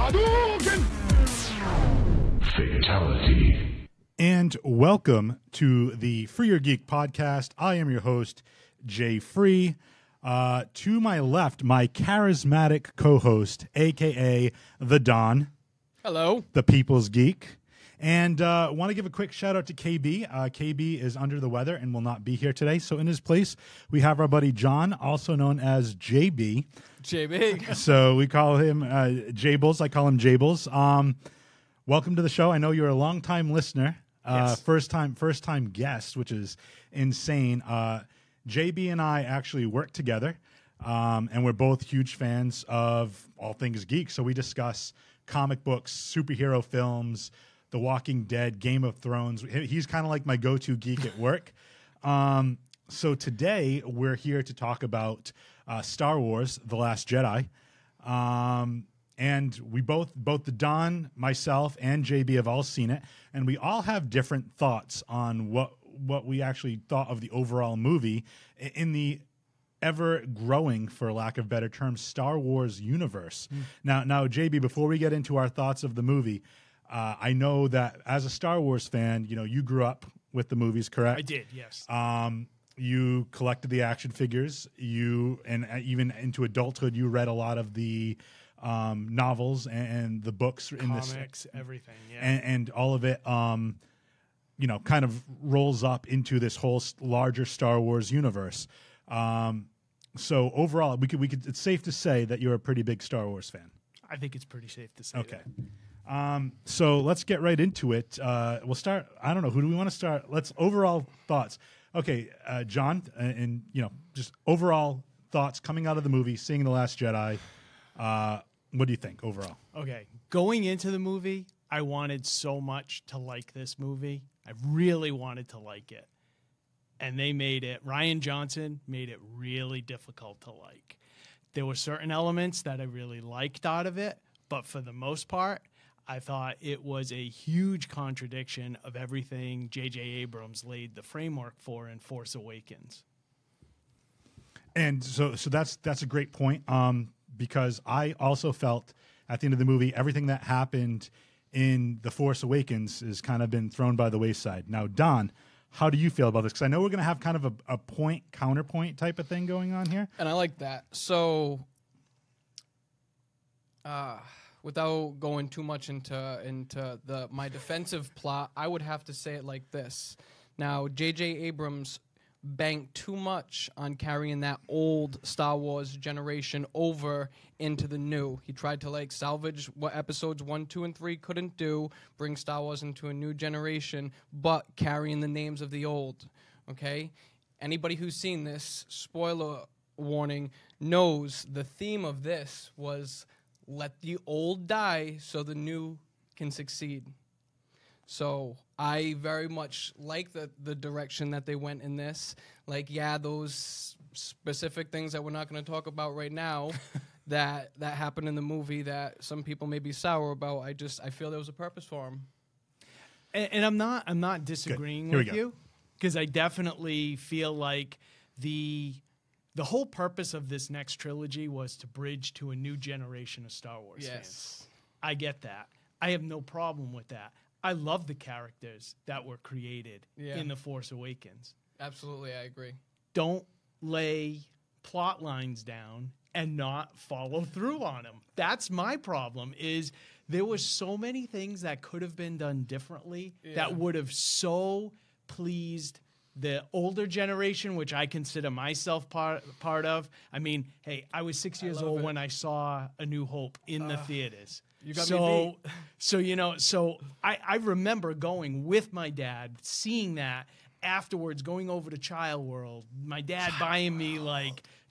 Hadouken! Fatality. And welcome to the Free Your Geek podcast. I am your host, Jay Free. To my left, my charismatic co-host, a.k.a. The Don. Hello. The People's Geek. And want to give a quick shout out to KB. KB is under the weather and will not be here today. So in his place, we have our buddy John, also known as JB. JB. So we call him Jables. I call him Jables. Welcome to the show. I know you're a longtime listener, Yes. first time guest, which is insane. JB and I actually work together, and we're both huge fans of all things geek. So we discuss comic books, superhero films, The Walking Dead, Game of Thrones. He's kind of like my go-to geek at work. So today we're here to talk about Star Wars: The Last Jedi. And we both the Don, myself, and JB have all seen it, and we all have different thoughts on what we actually thought of the overall movie in the ever-growing, for lack of better terms, Star Wars universe. Now, JB, before we get into our thoughts of the movie, I know that as a Star Wars fan, you grew up with the movies, correct? I did, yes. You collected the action figures. And even into adulthood, you read a lot of the novels and the books in this, Comics, everything, yeah. and all of it, kind of rolls up into this whole larger Star Wars universe. So overall, we could. It's safe to say that you're a pretty big Star Wars fan. I think it's pretty safe to say Okay. that. So let's get right into it. We'll start. I don't know. Who do we want to start? Let's overall thoughts. Okay, John, and just overall thoughts coming out of the movie, seeing The Last Jedi. What do you think overall? Okay, going into the movie, I wanted so much to like this movie. I really wanted to like it. And Rian Johnson made it really difficult to like. There were certain elements that I really liked out of it, but for the most part, I thought it was a huge contradiction of everything J.J. Abrams laid the framework for in Force Awakens. And so that's a great point, because I also felt at the end of the movie, everything that happened in The Force Awakens has kind of been thrown by the wayside. Now, Don, how do you feel about this? Because I know we're going to have kind of a point-counterpoint type of thing going on here. And I like that. So, without going too much into my defensive plot, I would have to say it like this. Now, J.J. Abrams banked too much on carrying that old Star Wars generation over into the new. He tried to salvage what episodes 1, 2, and 3 couldn't do, bring Star Wars into a new generation, but carrying the names of the old. Okay? Anybody who's seen this, spoiler warning, knows the theme of this was let the old die so the new can succeed. So I very much like the direction that they went in this. Those specific things that we're not going to talk about right now that happened in the movie that some people may be sour about. I feel there was a purpose for them. And I'm not disagreeing with you, because I definitely feel like the whole purpose of this next trilogy was to bridge to a new generation of Star Wars fans. I get that. I have no problem with that. I love the characters that were created in The Force Awakens. Absolutely, I agree. Don't lay plot lines down and not follow through on them. That's my problem, is there were so many things that could have been done differently that would have so pleased the older generation, which I consider myself part of. I mean, hey, I was 6 years old when I saw A New Hope in the theaters. You got me beat. So I remember going with my dad, seeing that afterwards, going over to Child World, my dad buying me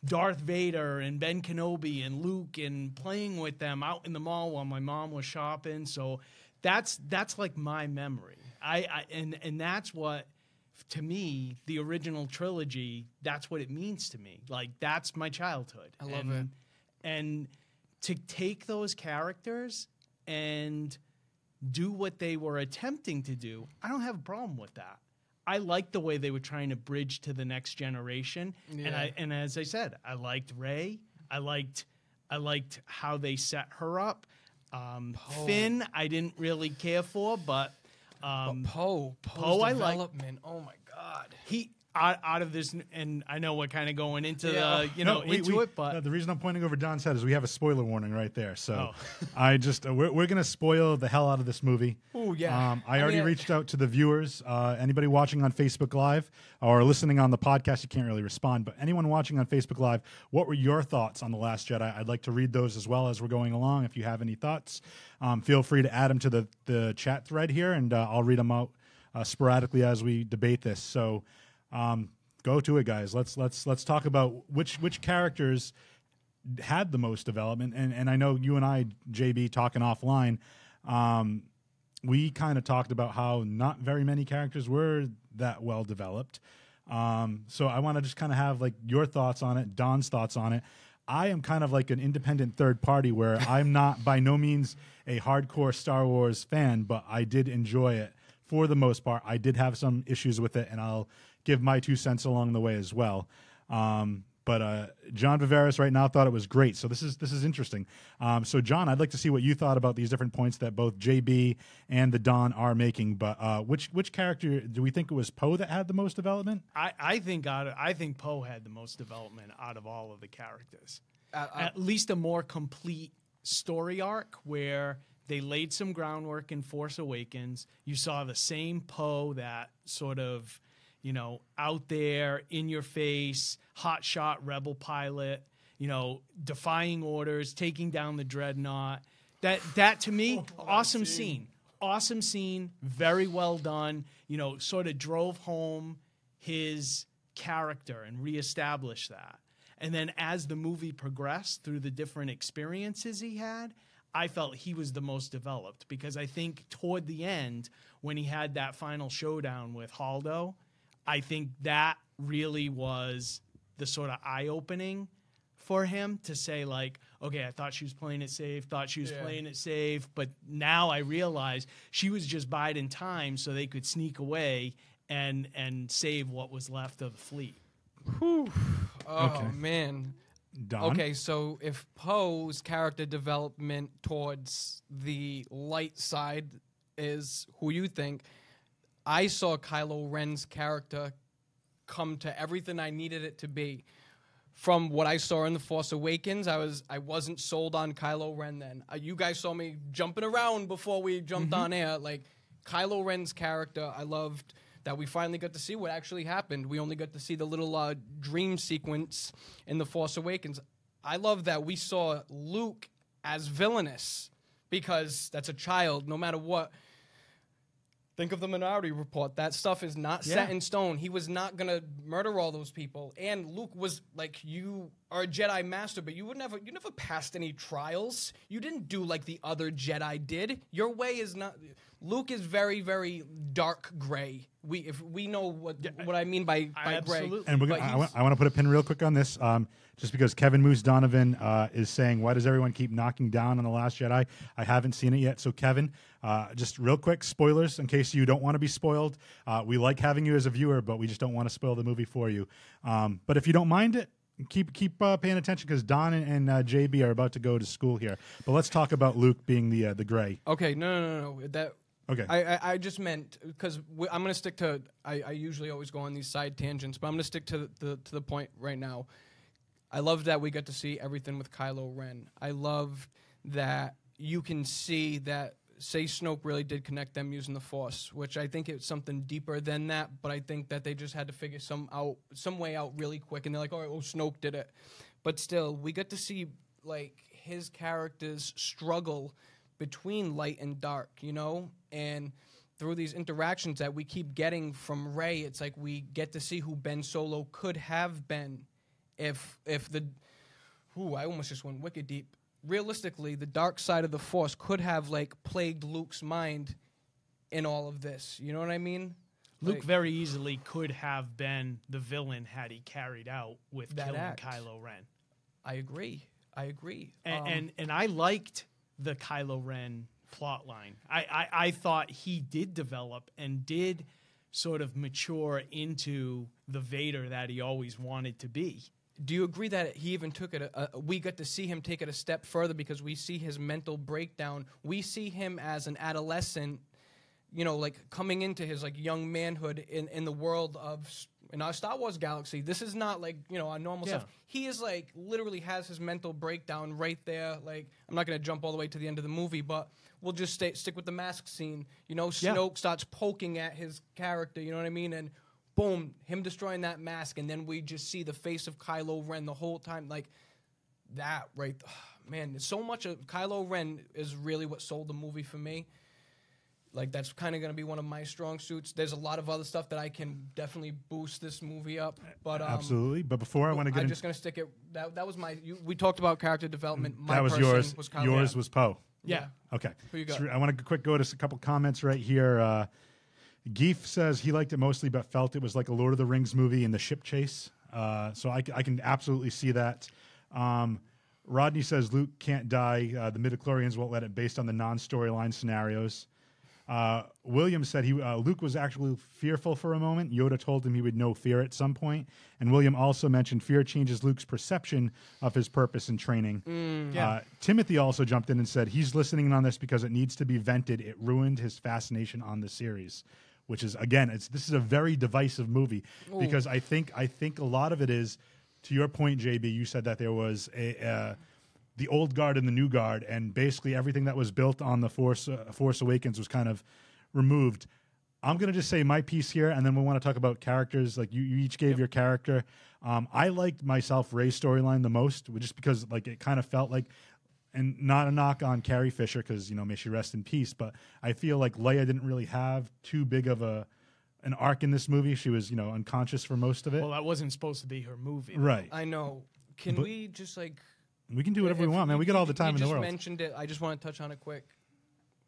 Darth Vader and Ben Kenobi and Luke and playing with them out in the mall while my mom was shopping. So that's my memory. And that's what, to me, the original trilogy, that's what it means to me. That's my childhood. I love it. And to take those characters and do what they were attempting to do, I don't have a problem with that. I liked the way they were trying to bridge to the next generation. Yeah. And as I said, I liked Rey. I liked how they set her up. Finn, I didn't really care for, but Poe's Poe I like. development. Oh my God. He out of this, and I know we're kind of going into Yeah. into it, but the reason I'm pointing over Don's head is we have a spoiler warning right there. So Oh. I just we're gonna spoil the hell out of this movie. Oh yeah. I already reached out to the viewers. Anybody watching on Facebook Live or listening on the podcast, you can't really respond. But anyone watching on Facebook Live, what were your thoughts on The Last Jedi? I'd like to read those as well as we're going along. If you have any thoughts, feel free to add them to the chat thread here, and I'll read them out sporadically as we debate this. So. Go to it, guys. Let's talk about which characters had the most development. And I know you and I, JB, talking offline, we kind of talked about how not very many characters were that well developed. So I want to just kind of have like your thoughts on it, Don's thoughts on it. I am kind of like an independent third party where I'm not by no means a hardcore Star Wars fan, but I did enjoy it for the most part. I did have some issues with it, and I'll give my 2 cents along the way as well. But John Viveris right now thought it was great. So this is interesting. So John, I'd like to see what you thought about these different points that both JB and the Don are making. But which character do we think it was Poe that had the most development? I think Poe had the most development out of all of the characters. At least a more complete story arc where they laid some groundwork in Force Awakens. You saw the same Poe that sort of, out there, in your face, hotshot rebel pilot, defying orders, taking down the dreadnought. That to me, awesome scene. Awesome scene, very well done. Sort of drove home his character and reestablished that. And then as the movie progressed through the different experiences he had, I felt he was the most developed because I think toward the end, when he had that final showdown with Haldo, I think that really was the sort of eye-opening for him to say, like, okay, I thought she was playing it safe, but now I realize she was just biding time so they could sneak away and save what was left of the fleet. Whew. Oh, Okay. man. Don? Okay, so if Poe's character development towards the light side is who you think, I saw Kylo Ren's character come to everything I needed it to be. From what I saw in The Force Awakens, I wasn't sold on Kylo Ren then. You guys saw me jumping around before we jumped on air. Like, Kylo Ren's character, I loved that we finally got to see what actually happened. We only got to see the little dream sequence in The Force Awakens. I love that we saw Luke as villainous because that's a child, no matter what. Think of the Minority Report. That stuff is not set in stone. He was not going to murder all those people. And Luke was like, you are a Jedi Master, but you never passed any trials. You didn't do like the other Jedi did. Your way is not... Luke is very, very dark gray. If we know what I mean by gray. And I want to put a pin real quick on this, just because Kevin Moose Donovan is saying, why does everyone keep knocking down on The Last Jedi? I haven't seen it yet. So, Kevin, just real quick, spoilers in case you don't want to be spoiled. We like having you as a viewer, but we just don't want to spoil the movie for you. But if you don't mind it, keep paying attention because Don and JB are about to go to school here. But let's talk about Luke being the gray. Okay, no. Okay. I just meant because I'm going to stick to. I usually always go on these side tangents, but I'm going to stick to the point right now. I love that we got to see everything with Kylo Ren. I love that you can see that, say, Snoke really did connect them using the Force, which I think it's something deeper than that. But I think that they just had to figure some way out really quick, and they're like, all right, well, Snoke did it. But still, we got to see like his character's struggle between light and dark, and through these interactions that we keep getting from Rey, it's like we get to see who Ben Solo could have been if the I almost just went wicked deep. Realistically, the dark side of the Force could have like plagued Luke's mind in all of this. You know what I mean? Luke very easily could have been the villain had he carried out with that killing act. Kylo Ren. I agree. And I liked the Kylo Ren plot line. I thought he did develop and did sort of mature into the Vader that he always wanted to be. do you agree that he even took it? We got to see him take it a step further because we see his mental breakdown. We see him as an adolescent, you know, like coming into his like young manhood in the world of in our Star Wars galaxy. This is not like, you know, our normal stuff. He is like literally has his mental breakdown right there. Like, I'm not going to jump all the way to the end of the movie, but we'll just stick with the mask scene. You know, Snoke starts poking at his character, you know what I mean? And boom, him destroying that mask, and then we just see the face of Kylo Ren the whole time. Like, that right, man, so much of Kylo Ren is really what sold the movie for me. Like, that's kind of going to be one of my strong suits. There's a lot of other stuff that I can definitely boost this movie up. But absolutely. But before I want to get I'm just going to stick it. That was my. We talked about character development. My that was person yours. Was Kylo. Yours was Poe. Yeah. Okay. Who you got? I want to go to a couple comments right here. Geef says he liked it mostly, but felt it was like a Lord of the Rings movie in the ship chase. So I can absolutely see that. Rodney says Luke can't die. The midichlorians won't let it based on the non-storyline scenarios. William said Luke was actually fearful for a moment. Yoda told him he would know fear at some point. And William also mentioned fear changes Luke's perception of his purpose in training. Timothy also jumped in and said he's listening on this because it needs to be vented. It ruined his fascination on the series. Which is, again, this is a very divisive movie because I think a lot of it is, to your point, JB, you said that there was the old guard and the new guard, and basically everything that was built on the Force Awakens was kind of removed. I'm going to just say my piece here, and then we want to talk about characters. Like you each gave your character. I liked myself Rey's storyline the most, just because like it kind of felt like, and not a knock on Carrie Fisher because, you know, may she rest in peace, but I feel like Leia didn't really have too big of an arc in this movie. She was, you know, unconscious for most of it. Well, that wasn't supposed to be her movie. Right. I know. Can we just like... We can do whatever we want, man. We get all the time in the world. You just mentioned it. I just want to touch on it quick.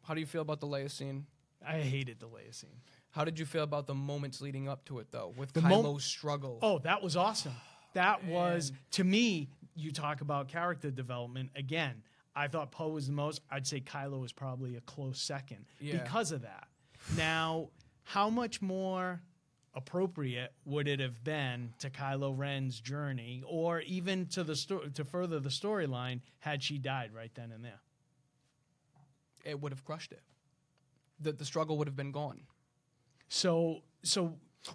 How do you feel about the Leia scene? I hated the Leia scene. How did you feel about the moments leading up to it, though, with Kylo's struggle? Oh, that was awesome. That was, to me, you talk about character development. Again, I thought Poe was the most. I'd say Kylo was probably a close second because of that. Now, how much more appropriate would it have been to Kylo Ren's journey, or even to to further the storyline, had she died right then and there? It would have crushed it. The struggle would have been gone. So.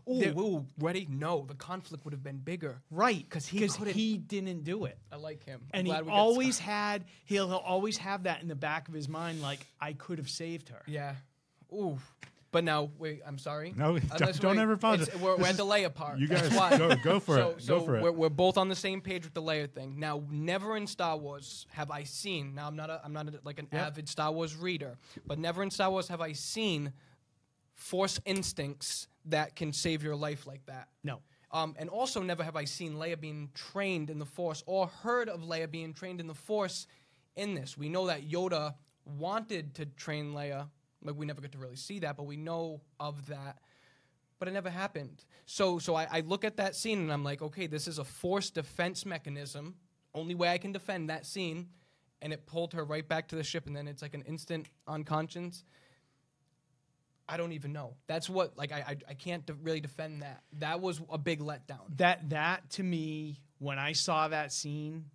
Ooh, ready? No, the conflict would have been bigger. Right, because he didn't do it. I like him. And he'll always have that in the back of his mind, like, I could have saved her. Yeah. Ooh. But now, wait, I'm sorry. No, don't ever apologize. We're at the Leia part. You guys go for it. Go for it. We're both on the same page with the Leia thing. Now, never in Star Wars have I seen. Now, I'm not like an avid Star Wars reader, but never in Star Wars have I seen Force instincts that can save your life like that. No. And also never have I seen Leia being trained in the Force or heard of Leia being trained in the Force in this. We know that Yoda wanted to train Leia. Like, we never get to really see that, but we know of that. But it never happened. So I look at that scene and I'm like, okay, this is a Force defense mechanism. Only way I can defend that scene. And it pulled her right back to the ship, and then it's like an instant unconscious. I don't even know. That's what, like, I can't really defend that. That was a big letdown. That to me, when I saw that scene,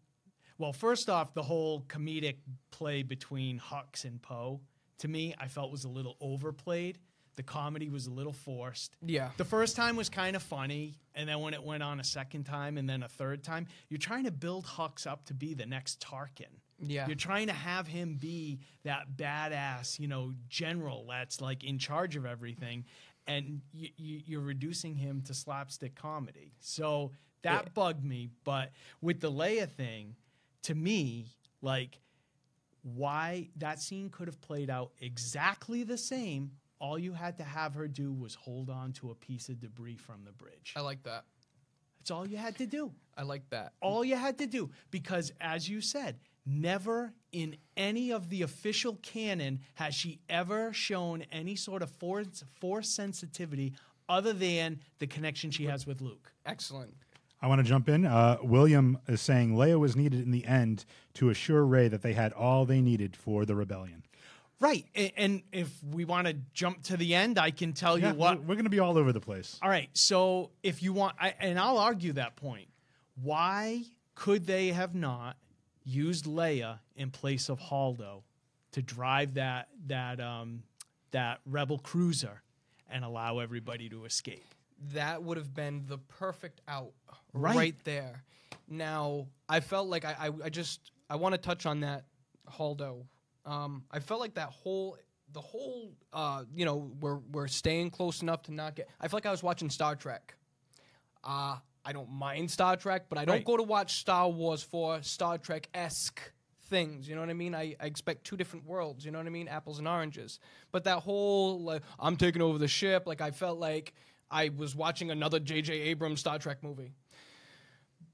well, first off, the whole comedic play between Hux and Poe, to me, I felt was a little overplayed. The comedy was a little forced. Yeah. The first time was kind of funny, and then when it went on a second time and then a third time, you're trying to build Hux up to be the next Tarkin. Yeah. You're trying to have him be that badass, general that's like in charge of everything, and you're reducing him to slapstick comedy. So that bugged me. But with the Leia thing, to me, like, why that scene could have played out exactly the same. All you had to have her do was hold on to a piece of debris from the bridge. I like that. That's all you had to do. I like that. All you had to do. Because, as you said, never in any of the official canon has she ever shown any sort of force sensitivity other than the connection she has with Luke. Excellent. I want to jump in. William is saying Leia was needed in the end to assure Rey that they had all they needed for the rebellion. Right. And if we want to jump to the end, I can tell you what. We're going to be all over the place. All right. So if you want, and I'll argue that point. Why could they have not used Leia in place of Holdo to drive that rebel cruiser and allow everybody to escape? That would have been the perfect out Right. right there. Now, I felt like I want to touch on that Holdo. I felt like the whole we're staying close enough to not get. I felt like I was watching Star Trek. I don't mind Star Trek, but I don't Right. go to watch Star Wars for Star Trek-esque things. You know what I mean? I expect two different worlds. You know what I mean? Apples and oranges. But that whole like, I'm taking over the ship. Like I felt like I was watching another J.J. Abrams Star Trek movie.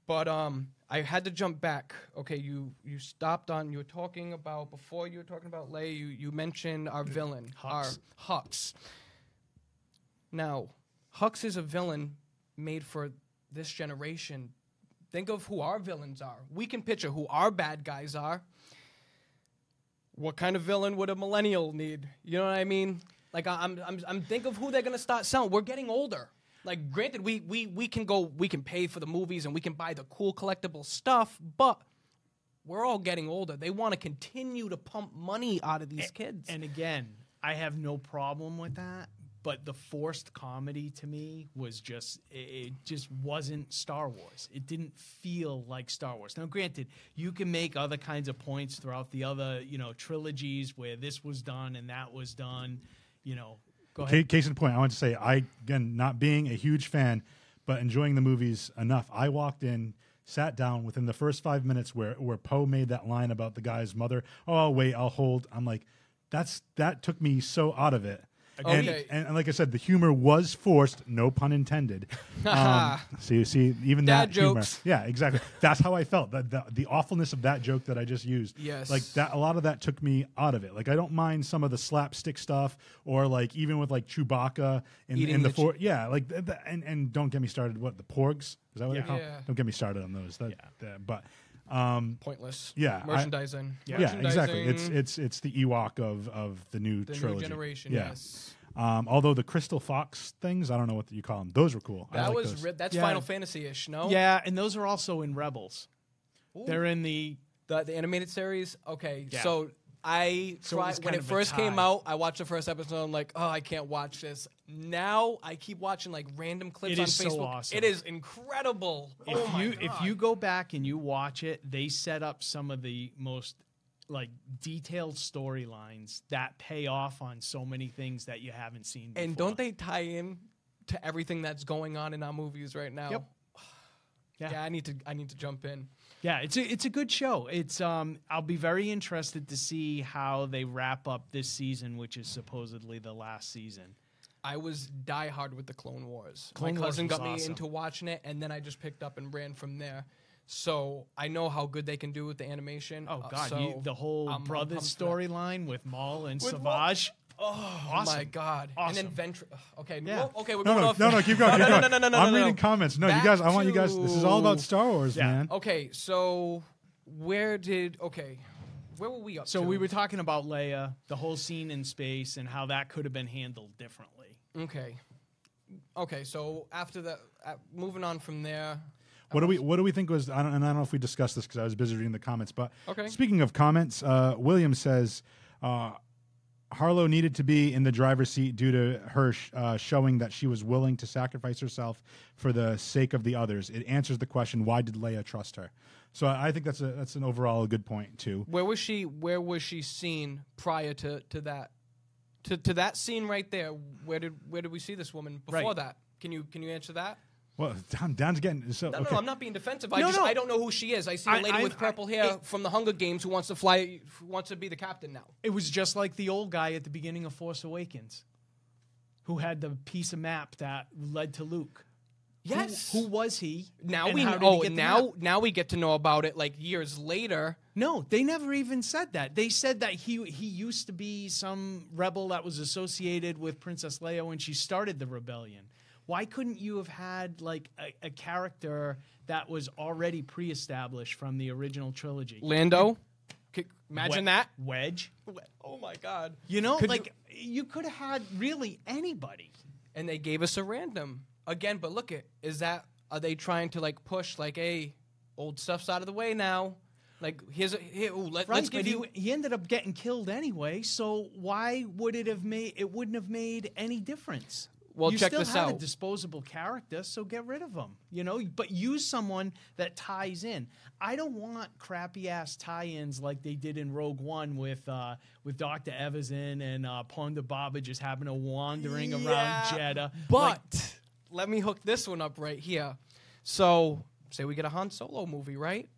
But I had to jump back. Okay, you stopped on. You were talking about before. You were talking about Leia. You mentioned our villain, our Hux. Now, Hux is a villain made for this generation. Think of who our villains are. We can picture who our bad guys are. What kind of villain would a millennial need? You know what I mean? Like I'm think of who they're gonna start selling. We're getting older. Like granted, we can pay for the movies and we can buy the cool collectible stuff, but we're all getting older. They want to continue to pump money out of these kids. And again, I have no problem with that. But the forced comedy to me was it just wasn't Star Wars. It didn't feel like Star Wars. Now, granted, you can make other kinds of points throughout the other, trilogies where this was done and that was done, Go ahead. Case in point, I want to say, again, not being a huge fan, but enjoying the movies enough. I walked in, sat down within the first 5 minutes where Poe made that line about the guy's mother. Oh, I'll wait, I'll hold. I'm like, that took me so out of it. Okay. And like I said, the humor was forced, no pun intended. So you see, even Dad that humor. jokes. Yeah, exactly. That's how I felt. The awfulness of that joke that I just used. Yes. Like that, a lot of that took me out of it. Like I don't mind some of the slapstick stuff, or like even with like Chewbacca in the fort. Yeah, like and don't get me started. What the porgs? Is that what they call? Yeah. Don't get me started on those. But Pointless. yeah, Merchandising. yeah, exactly. It's the Ewok of the new The trilogy. new generation. Yeah. Yes. Although the Crystal Fox things, I don't know what you call them. Those were cool. I That like was those. that's Yeah. Final Fantasy-ish. No. Yeah, and those are also in Rebels. Ooh. They're in the The animated series. Okay. Yeah. So I So it tried was when kind it of a first came tie. out. I watched the first episode. I'm like, oh, I can't watch this. Now I keep watching like random clips It on is so Facebook. awesome. It is incredible. Oh my God. If you go back and you watch it, they set up some of the most like detailed storylines that pay off on so many things that you haven't seen before. And don't they tie in to everything that's going on in our movies right now? Yep. Yeah. Yeah, I need to jump in. Yeah, it's a good show. It's I'll be very interested to see how they wrap up this season, which is supposedly the last season. I was diehard with the Clone Wars. Clone My Wars cousin was got me awesome. into watching it, and then I just picked up and ran from there. So I know how good they can do with the animation. Oh God, so the whole I'm brothers pumped for that. storyline with Maul and With Savage. Oh Awesome. my God! Awesome. And then Okay, Yeah. well, okay, we're No, going no, off. no, keep going. Keep going. No, I'm no. reading comments. No, you Back guys, I want you guys. This is all about to- Star Wars, Yeah. man. Okay, so where were we up So to? we were talking about Leia, the whole scene in space, and how that could have been handled differently. Okay, so after that, moving on from there. What do we think was? I don't know if we discussed this because I was busy reading the comments. But Okay. speaking of comments, William says Harlow needed to be in the driver's seat due to her showing that she was willing to sacrifice herself for the sake of the others. It answers the question: why did Leia trust her? So I think that's an overall a good point too. Where was she seen prior to that? To that scene right there, where did we see this woman before Right. that? Can you answer that? Well, Don's getting so. No, okay. no, I'm not being defensive. No, no. I don't know who she is. I see a lady with purple hair it- from the Hunger Games who wants to be the captain now. It was just like the old guy at the beginning of Force Awakens, who had the piece of map that led to Luke. Yes. Who was he? Now and we how did he know. get the map? Now we get to know about it like years later. No, they never even said that. They said that he used to be some rebel that was associated with Princess Leia when she started the rebellion. Why couldn't you have had like a character that was already pre-established from the original trilogy? Lando. Imagine that. Wedge. Oh my God. You know, Could like you could have had really anybody. And they gave us a random again. But look, is that Are they trying to like push like, hey, old stuff's out of the way now? Like let's give you. He ended up getting killed anyway. So why would it have made? It wouldn't have made any difference. Well, you check still this have out. a disposable character, so get rid of him. But use someone that ties in. I don't want crappy ass tie-ins like they did in Rogue One with Dr. Evazan and Ponda Baba just having a wandering around Jeddah. But let me hook this one up right here. So, say we get a Han Solo movie, right?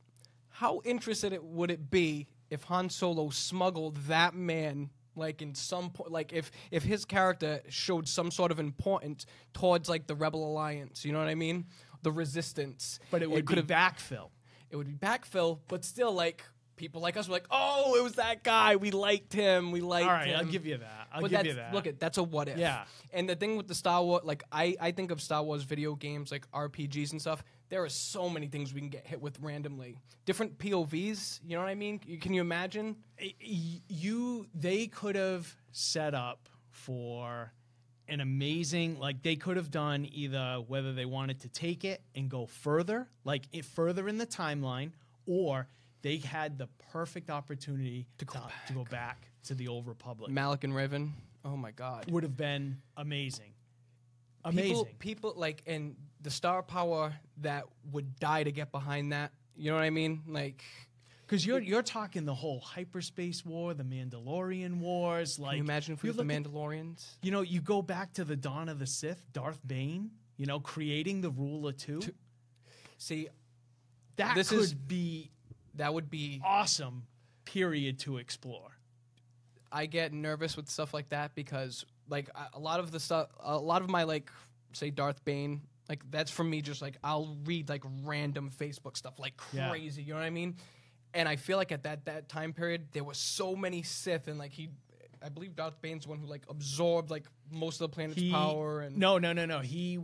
How interested would it be if Han Solo smuggled that man, like in some point, like if his character showed some sort of importance towards like the Rebel Alliance, you know what I mean? The Resistance. But it would be backfill. It would be backfill, but still like people like us were like, oh, it was that guy. We liked him. We liked him. All right, I'll give you that. I'll give you that. Look, that's a what if. Yeah. And the thing with the Star Wars, like I think of Star Wars video games, like RPGs and stuff. There are so many things we can get hit with randomly. Different POVs, you know what I mean? Can you imagine? They could have set up for an amazing, like they could have done either whether they wanted to take it and go further, like further in the timeline, or they had the perfect opportunity to go back to the Old Republic. Malik and Raven. Oh my God. Would have been amazing. Amazing. People like, and the star power that would die to get behind that. You know what I mean? Like, because you're talking the whole hyperspace war, the Mandalorian wars. Like, can you imagine if we were the Mandalorians? You go back to the Dawn of the Sith, Darth Bane. Creating the Rule of Two. See, that would be awesome. Period to explore. I get nervous with stuff like that because, like, a lot of my, like, say Darth Bane, like, that's from me just, like, I'll read, like, random Facebook stuff like crazy, you know what I mean? And I feel like at that time period, there were so many Sith, and, like, I believe Darth Bane's the one who, like, absorbed, like, most of the planet's power. And No. He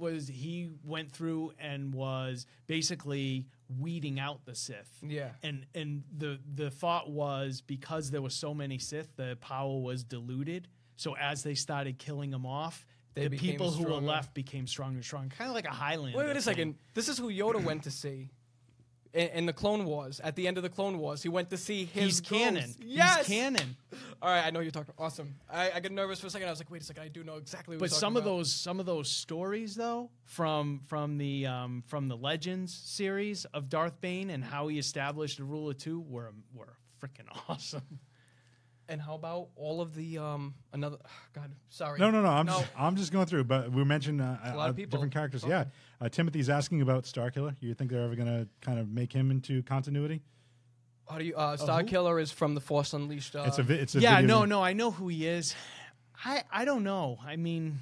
went through and was basically weeding out the Sith. Yeah. And the thought was because there were so many Sith, the power was diluted. So as they started killing them off, the people who were left became stronger and stronger. Kind of like a Highlander. Wait a second. This is who Yoda went to see. In the Clone Wars, at the end of the Clone Wars, he went to see his He's canon. Yes! He's canon. All right, I know you're talking. Awesome. I got nervous for a second. I was like, wait a second, I do know exactly what But you're some talking of some of those stories though from the Legends series of Darth Bane and how he established the Rule of Two were freaking awesome. And how about all of the another? God, sorry. No. I'm just going through. But we mentioned a lot of people different characters. talking. Yeah, Timothy's asking about Starkiller. You think they're ever going to kind of make him into continuity? How do you? Starkiller is from the Force Unleashed. It's a yeah. video No. I know who he is. I don't know. I mean,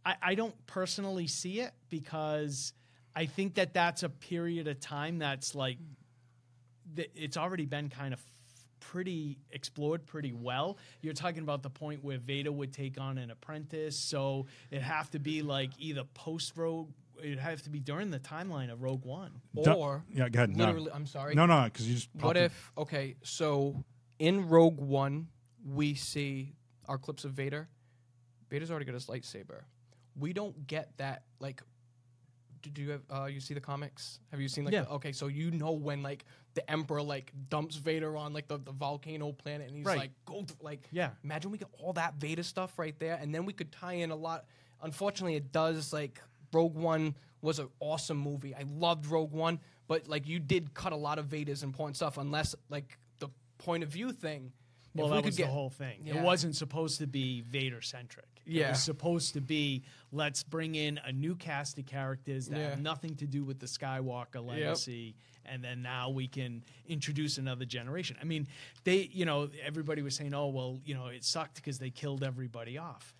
I don't personally see it because I think that's a period of time that's like it's already been kind of pretty explored pretty well. You're talking about the point where Vader would take on an apprentice, so it'd have to be like either post-Rogue, it'd have to be during the timeline of Rogue One. Or yeah, go ahead. Literally, I'm sorry. No, because you just. What if? Okay, so in Rogue One, we see our clips of Vader. Vader's already got his lightsaber. We don't get that like. Did you have you see the comics? Have you seen like okay, so you know when like the Emperor like dumps Vader on like the volcano planet and he's like go through, like imagine we get all that Vader stuff right there and then we could tie in a lot. Unfortunately it does like Rogue One was an awesome movie. I loved Rogue One, but like you did cut a lot of Vader's important stuff unless like the point of view thing. Well, that was the whole thing. Yeah. It wasn't supposed to be Vader-centric. Yeah. It was supposed to be, let's bring in a new cast of characters that have nothing to do with the Skywalker legacy, and then now we can introduce another generation. I mean, everybody was saying, oh, well, it sucked because they killed everybody off.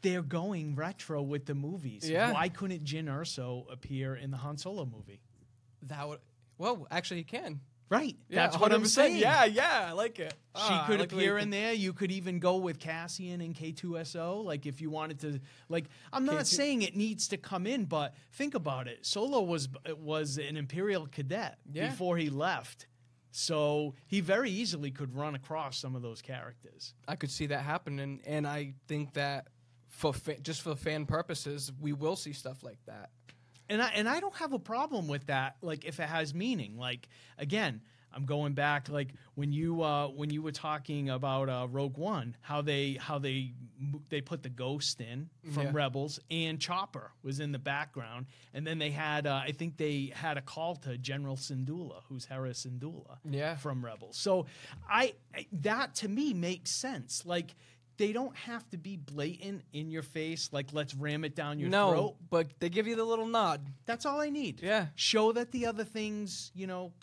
They're going retro with the movies. Yeah. Why couldn't Jyn Erso appear in the Han Solo movie? Well, actually, he can. Right. Yeah, that's what I'm saying. Yeah, I like it. She could appear in there. You could even go with Cassian and K2SO. Like if you wanted to, like I'm not saying it needs to come in, but think about it. Solo was an Imperial cadet before he left, so he very easily could run across some of those characters. I could see that happen, and I think that just for fan purposes, we will see stuff like that. And I don't have a problem with that. Like if it has meaning. Like again, I'm going back like when you were talking about Rogue One, how they put the Ghost in from Rebels, and Chopper was in the background, and then they had I think they had a call to General Syndulla, who's Hera Syndulla, from Rebels. So that to me makes sense. Like they don't have to be blatant in your face, like let's ram it down your throat. But they give you the little nod. That's all I need. Yeah. Show that the other things,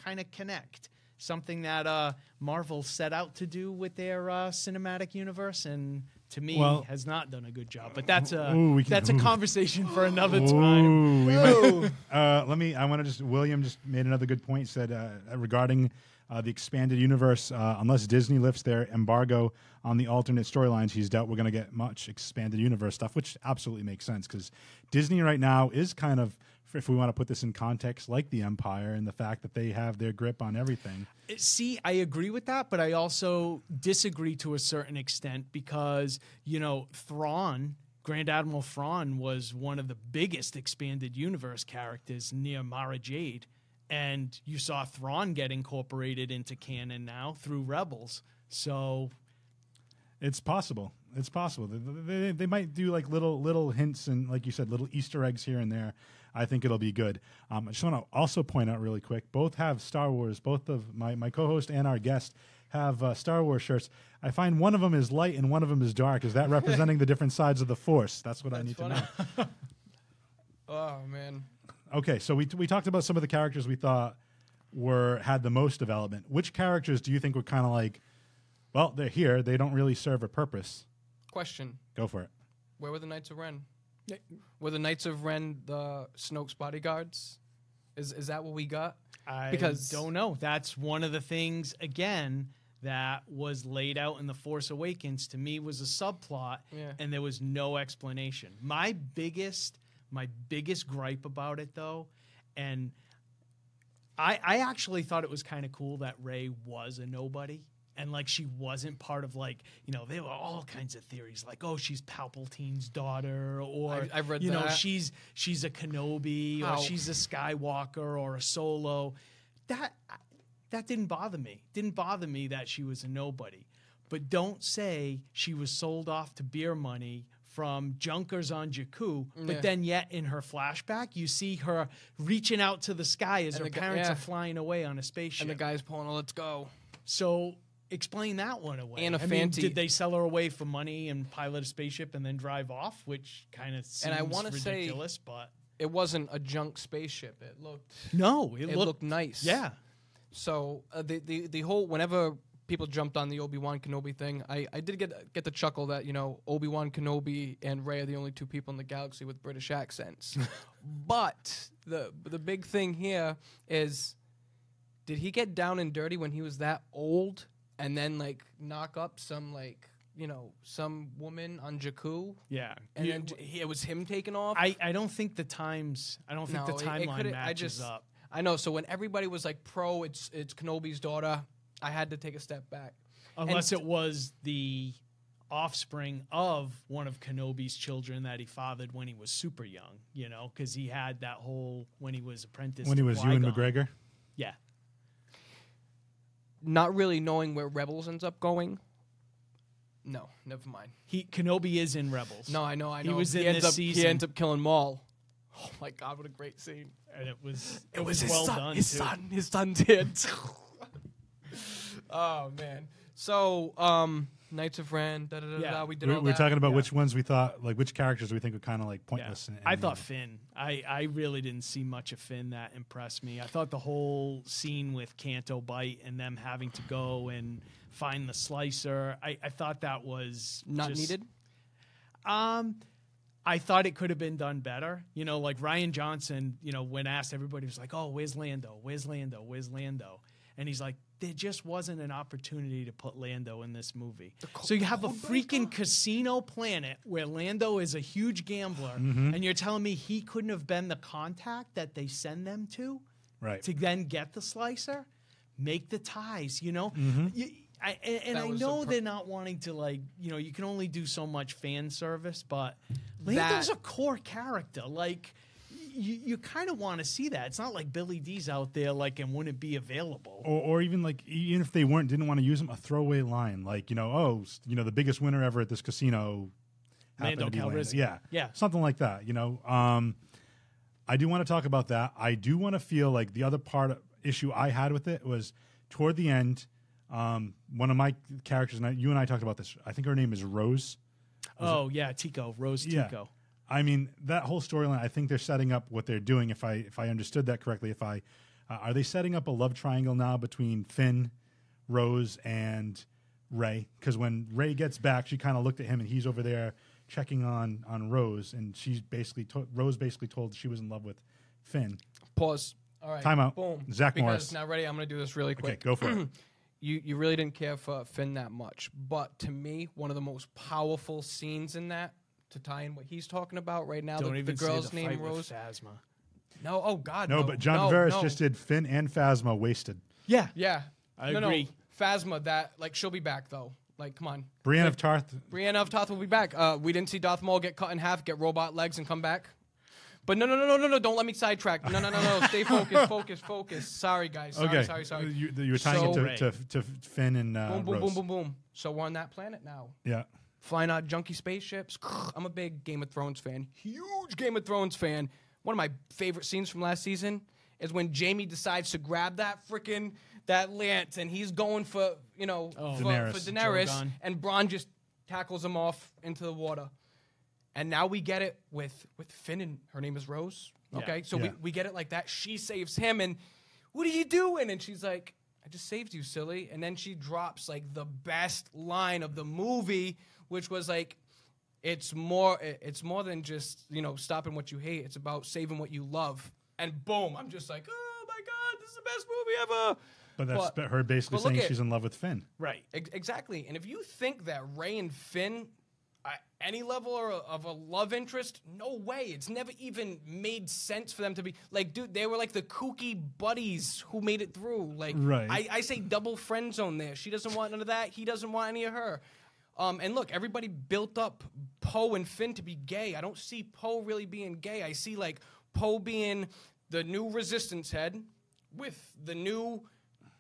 kind of connect. Something that Marvel set out to do with their cinematic universe, and to me has not done a good job. But that's a conversation for another time. William just made another good point. Said regarding the expanded universe, unless Disney lifts their embargo on the alternate storylines, he's doubt we're going to get much expanded universe stuff, which absolutely makes sense because Disney right now is kind of, if we want to put this in context, like the Empire and the fact that they have their grip on everything. See, I agree with that, but I also disagree to a certain extent because, Thrawn, Grand Admiral Thrawn was one of the biggest expanded universe characters near Mara Jade. And you saw Thrawn get incorporated into canon now through Rebels. So it's possible. It's possible. They might do like little hints and, like you said, little Easter eggs here and there. I think it'll be good. I just want to also point out really quick, both have Star Wars. Both of my co-host and our guest have Star Wars shirts. I find one of them is light and one of them is dark. Is that representing the different sides of the Force? That's what I need to know. Oh, man. Okay, so we talked about some of the characters we thought had the most development. Which characters do you think were kind of like, well, they're here, they don't really serve a purpose? Question. Go for it. Where were the Knights of Ren? Were the Knights of Ren the Snoke's bodyguards? Is that what we got? I don't know. That's one of the things, again, that was laid out in The Force Awakens, to me, was a subplot, and there was no explanation. My biggest gripe about it, though, and I actually thought it was kind of cool that Rey was a nobody. And, like, she wasn't part of, like, there were all kinds of theories. Like, oh, she's Palpatine's daughter. Or, I've read that. She's a Kenobi. Or she's a Skywalker or a Solo. That didn't bother me. Didn't bother me that she was a nobody. But don't say she was sold off to beer money from junkers on Jakku, but then yet in her flashback, you see her reaching out to the sky as her parents are flying away on a spaceship. And the guy's pulling a let's go. So explain that one away. And did they sell her away for money and pilot a spaceship and then drive off, which kind of seems ridiculous, but it wasn't a junk spaceship. It looked it looked nice. Yeah. So the whole, whenever people jumped on the Obi-Wan Kenobi thing, I did get the chuckle that Obi-Wan Kenobi and Rey are the only two people in the galaxy with British accents. But the big thing here is, did he get down and dirty when he was that old and then like knock up some some woman on Jakku? Yeah. And then it was him taking off? I don't think the timeline matches up. I know. So when everybody was like pro, it's Kenobi's daughter, I had to take a step back. Unless it was the offspring of one of Kenobi's children that he fathered when he was super young, because he had that whole, when he was apprenticed when he was Ewan Qui-Gon. McGregor. Yeah. Not really knowing where Rebels ends up going. No, never mind. Kenobi is in Rebels. No, I know. He was in this season. He ends up killing Maul. Oh my God, what a great scene! And it was his well son. done. His son did. Oh man. So Knights of Ren. We did all that. We're talking about which ones we thought, like which characters we think were kind of like pointless. Yeah. I thought Finn. I really didn't see much of Finn that impressed me. I thought the whole scene with Canto Bight and them having to go and find the slicer, I thought that was not needed. I thought it could have been done better. Like Ryan Johnson, when asked, everybody was like, oh, where's Lando? Where's Lando? Where's Lando? And he's like, there just wasn't an opportunity to put Lando in this movie. So you have a freaking casino planet where Lando is a huge gambler, and you're telling me he couldn't have been the contact that they send them to? Right. To then get the slicer? Make the ties, I know they're not wanting to, you can only do so much fan service, but Lando's a core character. you kind of want to see that. It's not like Billy D's out there like and wouldn't be available. Or even like even if they didn't want to use him, a throwaway line like the biggest winner ever at this casino happened Lando to be Calrissian. Lando. Yeah. Something like that. I do want to talk about that. I do want to feel like the other issue I had with it was toward the end. One of my characters, and you and I talked about this. I think her name is Rose. Tico, Rose Yeah. Tico. I mean, that whole storyline, I think they're setting up what they're doing. If I understood that correctly, are they setting up a love triangle now between Finn, Rose, and Rey? Because when Rey gets back, she kind of looked at him, and he's over there checking on Rose, and Rose basically told she was in love with Finn. Pause. All right. Time out. Boom. Zach because Morris. Now, ready? I'm going to do this really quick. Okay, go for it. You really didn't care for Finn that much, but to me, one of the most powerful scenes in that, to tie in what he's talking about right now, Don't the even girl's say the name fight with Rose. Phasma. No, oh God, No, no. but John Tavares just did Finn and Phasma wasted. Yeah. Yeah, I no, agree. No, Phasma, that she'll be back though. Like, come on, Brienne of Tarth. Brienne of Tarth will be back. We didn't see Darth Maul get cut in half, get robot legs, and come back. But no, don't let me sidetrack. No. Stay focus. Sorry, guys. Sorry. You were tying it to Finn and Rose. Boom. So we're on that planet now. Yeah. Flying out junky spaceships. I'm a big Game of Thrones fan. Huge Game of Thrones fan. One of my favorite scenes from last season is when Jaime decides to grab that lance and he's going for Daenerys. Drogon. And Bronn just tackles him off into the water. And now we get it with Finn, and her name is Rose. Okay, so we get it like that. She saves him, and what are you doing? And she's like, I just saved you, silly. And then she drops like the best line of the movie, which was like, it's more than just stopping what you hate. It's about saving what you love. And boom, I'm just like, oh my God, this is the best movie ever. But that's her basically saying she's in love with Finn. Right. Exactly. And if you think that Rey and Finn any level of a love interest, no way. It's never even made sense for them to be like, dude, they were like the kooky buddies who made it through. Like, right. I say double friend zone there. She doesn't want none of that. He doesn't want any of her. And look, everybody built up Poe and Finn to be gay. I don't see Poe really being gay. I see like Poe being the new Resistance head with the new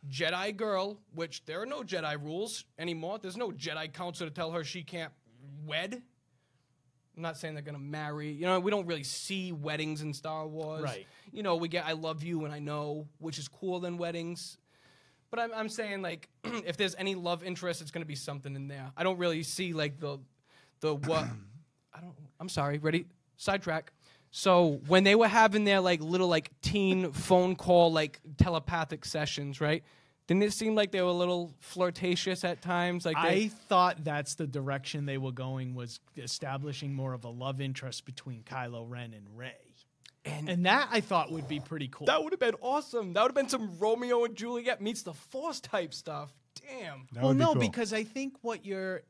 Jedi girl, which there are no Jedi rules anymore. There's no Jedi council to tell her she can't wed. I'm not saying they're going to marry. We don't really see weddings in Star Wars. Right. We get I love you and I know, which is cooler than weddings. But I'm saying, like, if there's any love interest, it's going to be something in there. I don't really see, like, the what. I'm sorry. Ready? Sidetrack. So when they were having their, like, little, like, teen phone call, like, telepathic sessions, right? Didn't it seem like they were a little flirtatious at times? Like I thought that's the direction they were going, was establishing more of a love interest between Kylo Ren and Rey. And that I thought would be pretty cool. That would have been awesome. That would have been some Romeo and Juliet meets the Force type stuff. Damn. Well, no, because I think what the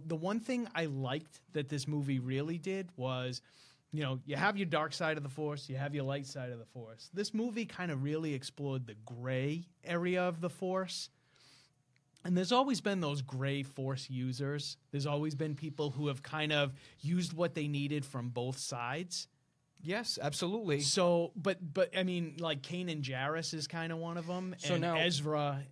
one thing I liked that this movie really did was, you have your dark side of the Force, you have your light side of the Force. This movie kind of really explored the gray area of the Force. And there's always been those gray Force users. There's always been people who have kind of used what they needed from both sides. Yes, absolutely. So, but I mean, like Kanan Jarrus is kind of one of them, So and now- Ezra,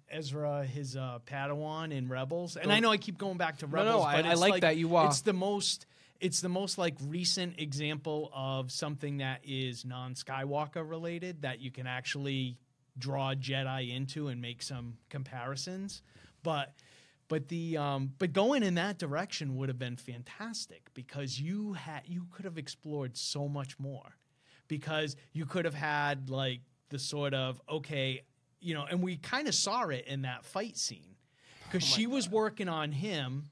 his Padawan in Rebels. And I know I keep going back to Rebels, but I it's like that you are. It's the most like recent example of something that is non-Skywalker related that you can actually draw Jedi into and make some comparisons. But going in that direction would have been fantastic, because you could have explored so much more, because you could have had like the sort of, and we kind of saw it in that fight scene, because she was working on him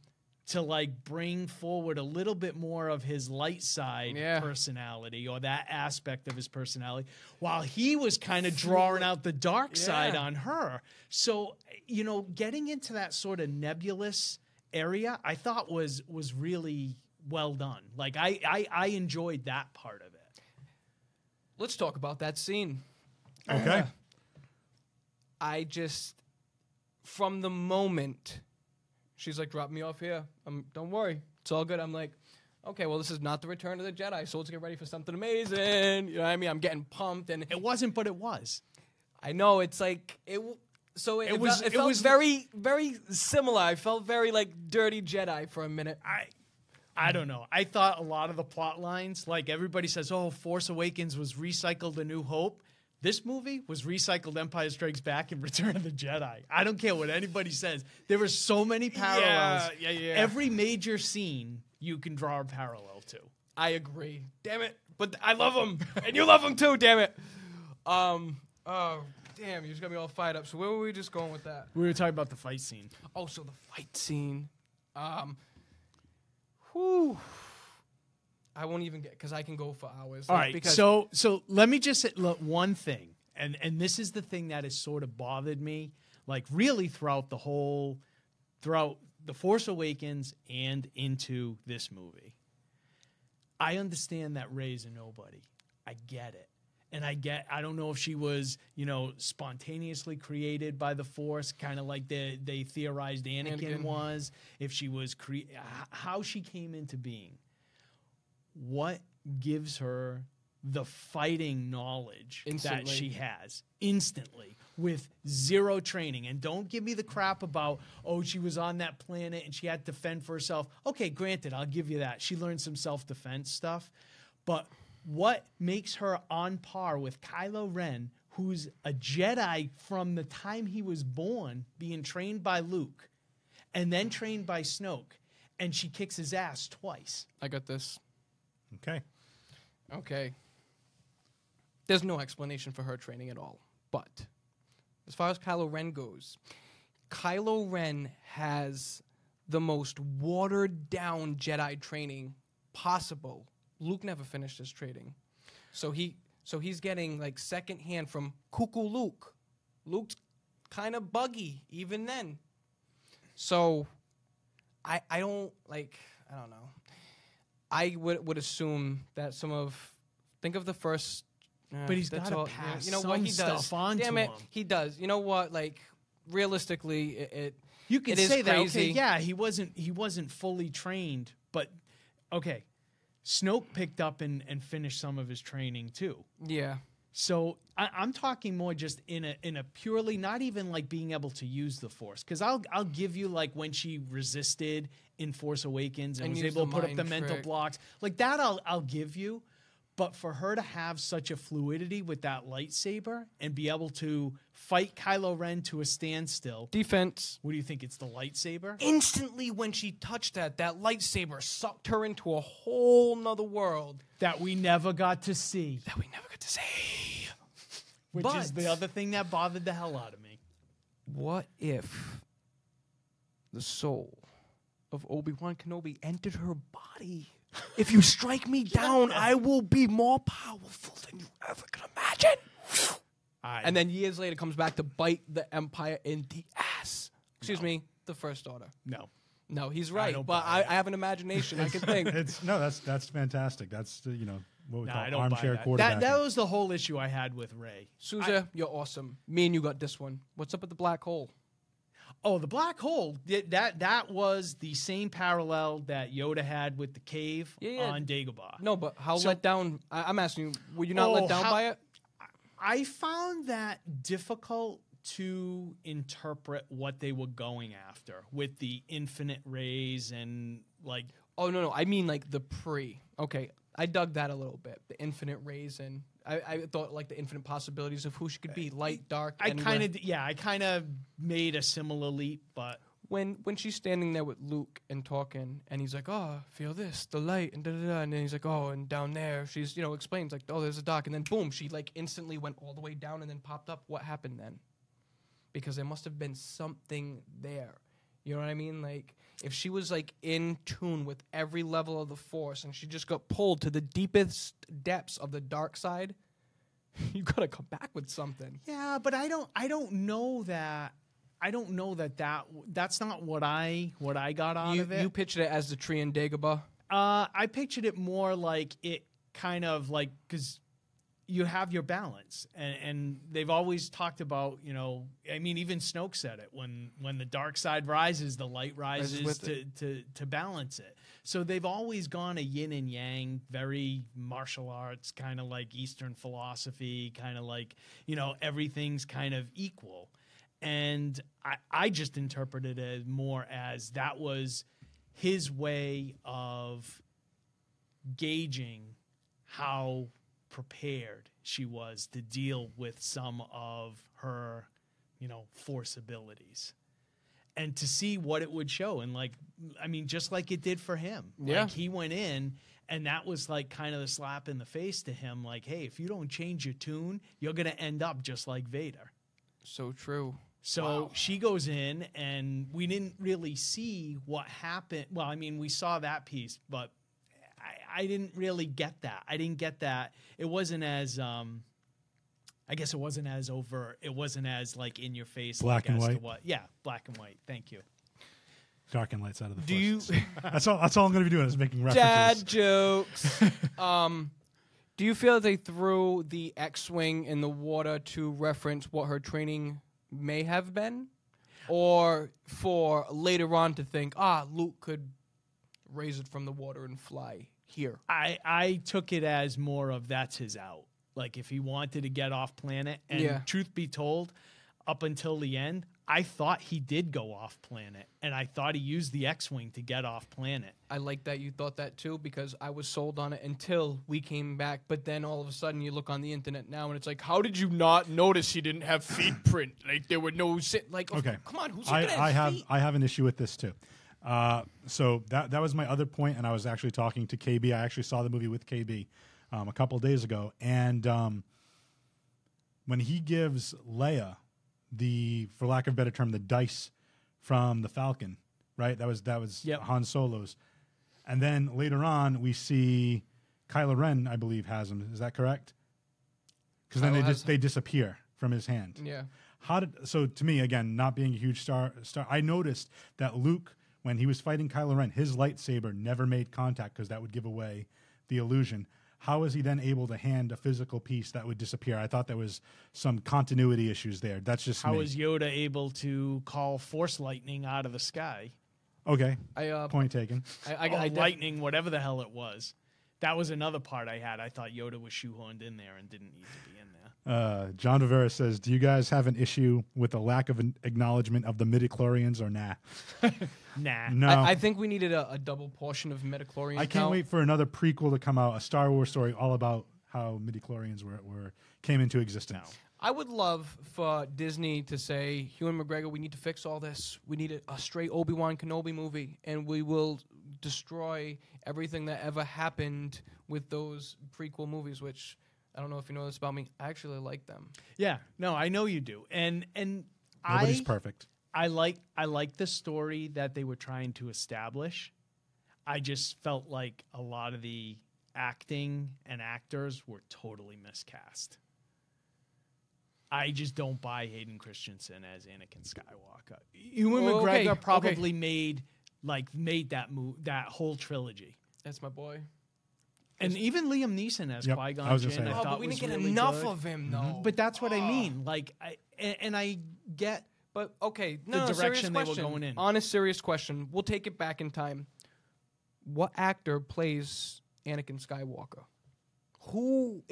to like bring forward a little bit more of his light side personality, or that aspect of his personality, while he was kind of drawing out the dark side on her. So, getting into that sort of nebulous area, I thought was really well done. Like I enjoyed that part of it. Let's talk about that scene. Okay. I just, from the moment she's like, drop me off here. Don't worry. It's all good. I'm like, okay, well, this is not the Return of the Jedi, so let's get ready for something amazing. You know what I mean? I'm getting pumped, and It wasn't, but it was. I know it's like it. So it felt was very, very similar. I felt very like Dirty Jedi for a minute. I don't know. I thought a lot of the plot lines, like everybody says, oh, Force Awakens was recycled A New Hope. This movie was recycled Empire Strikes Back and Return of the Jedi. I don't care what anybody says. There were so many parallels. Yeah. Every major scene you can draw a parallel to. I agree. Damn it. But I love him. And you love him too, damn it. Oh, damn, you just got me all fired up. So where were we just going with that? We were talking about the fight scene. Oh, so the fight scene. Whew. I won't even get, because I can go for hours. All right, so let me just say one thing, and this is the thing that has sort of bothered me, like really throughout The Force Awakens and into this movie. I understand that Rey's a nobody. I get it. And I don't know if she was, spontaneously created by the Force, kind of like they theorized Anakin was, if she was, how she came into being. What gives her the fighting knowledge that she has instantly with zero training? And don't give me the crap about, oh, she was on that planet and she had to fend for herself. Okay, granted, I'll give you that. She learned some self-defense stuff. But what makes her on par with Kylo Ren, who's a Jedi from the time he was born, being trained by Luke and then trained by Snoke, and she kicks his ass twice? I got this. Okay. There's no explanation for her training at all. But as far as Kylo Ren goes, Kylo Ren has the most watered-down Jedi training possible. Luke never finished his training. So he's getting like secondhand from Cuckoo Luke. Luke's kind of buggy even then. So I don't know. I would assume that think of the first. But he's got to pass stuff on Damn to it, him. he does. You know what? Like realistically, you can it is say that. crazy. Okay, yeah, he wasn't fully trained, but okay, Snoke picked up and finished some of his training too. Yeah. So I'm talking more just in a purely, not even like being able to use the Force, because I'll give you like when she resisted in Force Awakens and was able to put up the mental blocks, like that I'll give you, but for her to have such a fluidity with that lightsaber and be able to fight Kylo Ren to a standstill. Defense. What do you think? It's the lightsaber? Instantly when she touched that lightsaber sucked her into a whole nother world that we never got to see. Which is the other thing that bothered the hell out of me. What if the soul of Obi-Wan Kenobi entered her body? If you strike me down, I will be more powerful than you ever could imagine. And then years later comes back to bite the Empire in the ass. Excuse me, the First Order. No, he's right. But I have an imagination. I can think. That's fantastic. That's what we call armchair that. quarterback. That was the whole issue I had with Rey. Sousa, you're awesome. Me and you got this one. What's up with the black hole? Oh, the black hole. That was the same parallel that Yoda had with the cave on Dagobah. No, but how let down? I'm asking you, were you not let down by it? I found that difficult to interpret what they were going after with the infinite rays and like. Oh, no. I mean like the pre. Okay. I dug that a little bit. The infinite rays, and I thought like the infinite possibilities of who she could be, light, dark. I kind of made a similar leap, but when she's standing there with Luke and talking, and he's like, "Oh, feel this, the light," and and then he's like, "Oh, and down there," she's explains like, "Oh, there's a dark," and then boom, she like instantly went all the way down and then popped up. What happened then? Because there must have been something there. You know what I mean? Like, if she was, like, in tune with every level of the Force and she just got pulled to the deepest depths of the dark side, you got to come back with something. Yeah, but I don't know that. I don't know that's not what I got out of it. You pictured it as the tree in Dagobah? I pictured it more like it kind of like, because you have your balance, and they've always talked about, you know, I mean, even Snoke said it, when the dark side rises, the light rises to balance it. So they've always gone a yin and yang, very martial arts, kind of like Eastern philosophy, kind of like, you know, everything's kind of equal. And I just interpreted it more as that was his way of gauging how prepared she was to deal with some of her, you know, Force abilities, and to see what it would show. And like, I mean, just like it did for him. Yeah. Like he went in, and that was like kind of the slap in the face to him. Like, hey, if you don't change your tune, you're going to end up just like Vader. So true. So she goes in, and we didn't really see what happened. Well, I mean, we saw that piece, but I didn't really get that. I didn't get that. It wasn't as, I guess it wasn't as overt. It wasn't as like in your face. Black and white. Yeah, black and white. Thank you. Dark and light side of the Do Force. you That's all I'm going to be doing is making references. dad jokes? Do you feel they threw the X-wing in the water to reference what her training may have been, or for later on to think, Luke could raise it from the water and fly here? I took it as more of that's his out. Like if he wanted to get off planet, and truth be told, up until the end, I thought he did go off planet, and I thought he used the X-wing to get off planet. I like that you thought that too, because I was sold on it until we came back. But then all of a sudden you look on the internet now and it's like, how did you not notice he didn't have feet print? Like there were no like. Okay, come on, who's looking at feet? I have an issue with this too. So that was my other point, and I was actually talking to KB. I actually saw the movie with KB a couple of days ago, and when he gives Leia for lack of a better term, the dice from the Falcon, right? That was Han Solo's, and then later on we see Kylo Ren, I believe, has them. Is that correct? Because then they disappear from his hand. Yeah. So to me, again, not being a huge star, I noticed that Luke, when he was fighting Kylo Ren, his lightsaber never made contact because that would give away the illusion. How is he then able to hand a physical piece that would disappear? I thought there was some continuity issues there. That's just How me. was Yoda able to call Force lightning out of the sky? Okay, point taken. Lightning, whatever the hell it was. That was another part I had. I thought Yoda was shoehorned in there and didn't need to be in there. John Rivera says, do you guys have an issue with the lack of an acknowledgement of the midichlorians or nah? Nah. No. I think we needed a double portion of midichlorians. I can't wait for another prequel to come out, a Star Wars story all about how midichlorians came into existence. I would love for Disney to say, Ewan McGregor, we need to fix all this. We need a straight Obi-Wan Kenobi movie, and we will destroy everything that ever happened with those prequel movies, which I don't know if you know this about me. I actually like them. Yeah, no, I know you do. And Nobody's perfect. I like the story that they were trying to establish. I just felt like a lot of the acting and actors were totally miscast. I just don't buy Hayden Christensen as Anakin Skywalker. Ewan McGregor probably made that whole trilogy. That's my boy. And even Liam Neeson as Qui-Gon I was Jinn, gonna say. I thought but we was didn't get really enough good. of him, though. But that's what I mean. Like, I get. But okay, the direction they were going in. Honest, serious question. We'll take it back in time. What actor plays Anakin Skywalker? Who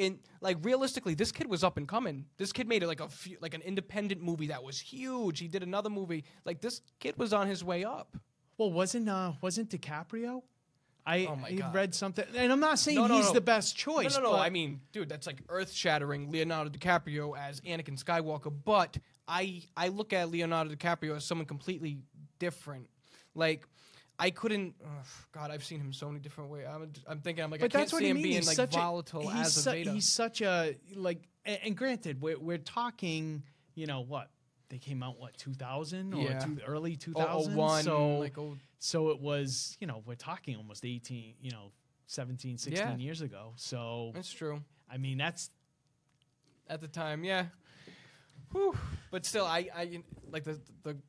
realistically, this kid was up and coming. This kid made it like an independent movie that was huge. He did another movie. Like this kid was on his way up. Well, wasn't DiCaprio? I God. read something, and I'm not saying he's the best choice. No. I mean, dude, that's like earth-shattering. Leonardo DiCaprio as Anakin Skywalker, but I look at Leonardo DiCaprio as someone completely different. Like, I couldn't. God, I've seen him so many different ways. I'm thinking, but I can't see him being like volatile as a Vader. He's such a and granted, we're talking. You know what? They came out 2000 or early 2000. So it was, we're talking almost 18, 17, 16 years ago. So that's true. I mean, that's at the time, yeah. Whew. But still, I like the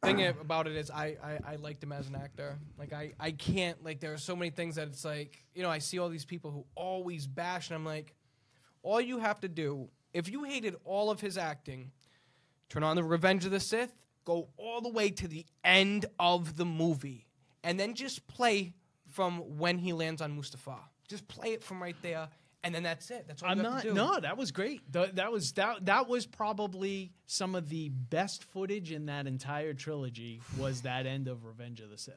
thing about it is I liked him as an actor. Like I can't, like, there are so many things that it's like, I see all these people who always bash, and I'm like, all you have to do, if you hated all of his acting, turn on the Revenge of the Sith, go all the way to the end of the movie, and then just play from when he lands on Mustafar. Just play it from right there, and then that's it. That's all you have to do. No, that was great. That was probably some of the best footage in that entire trilogy. Was that end of Revenge of the Sith?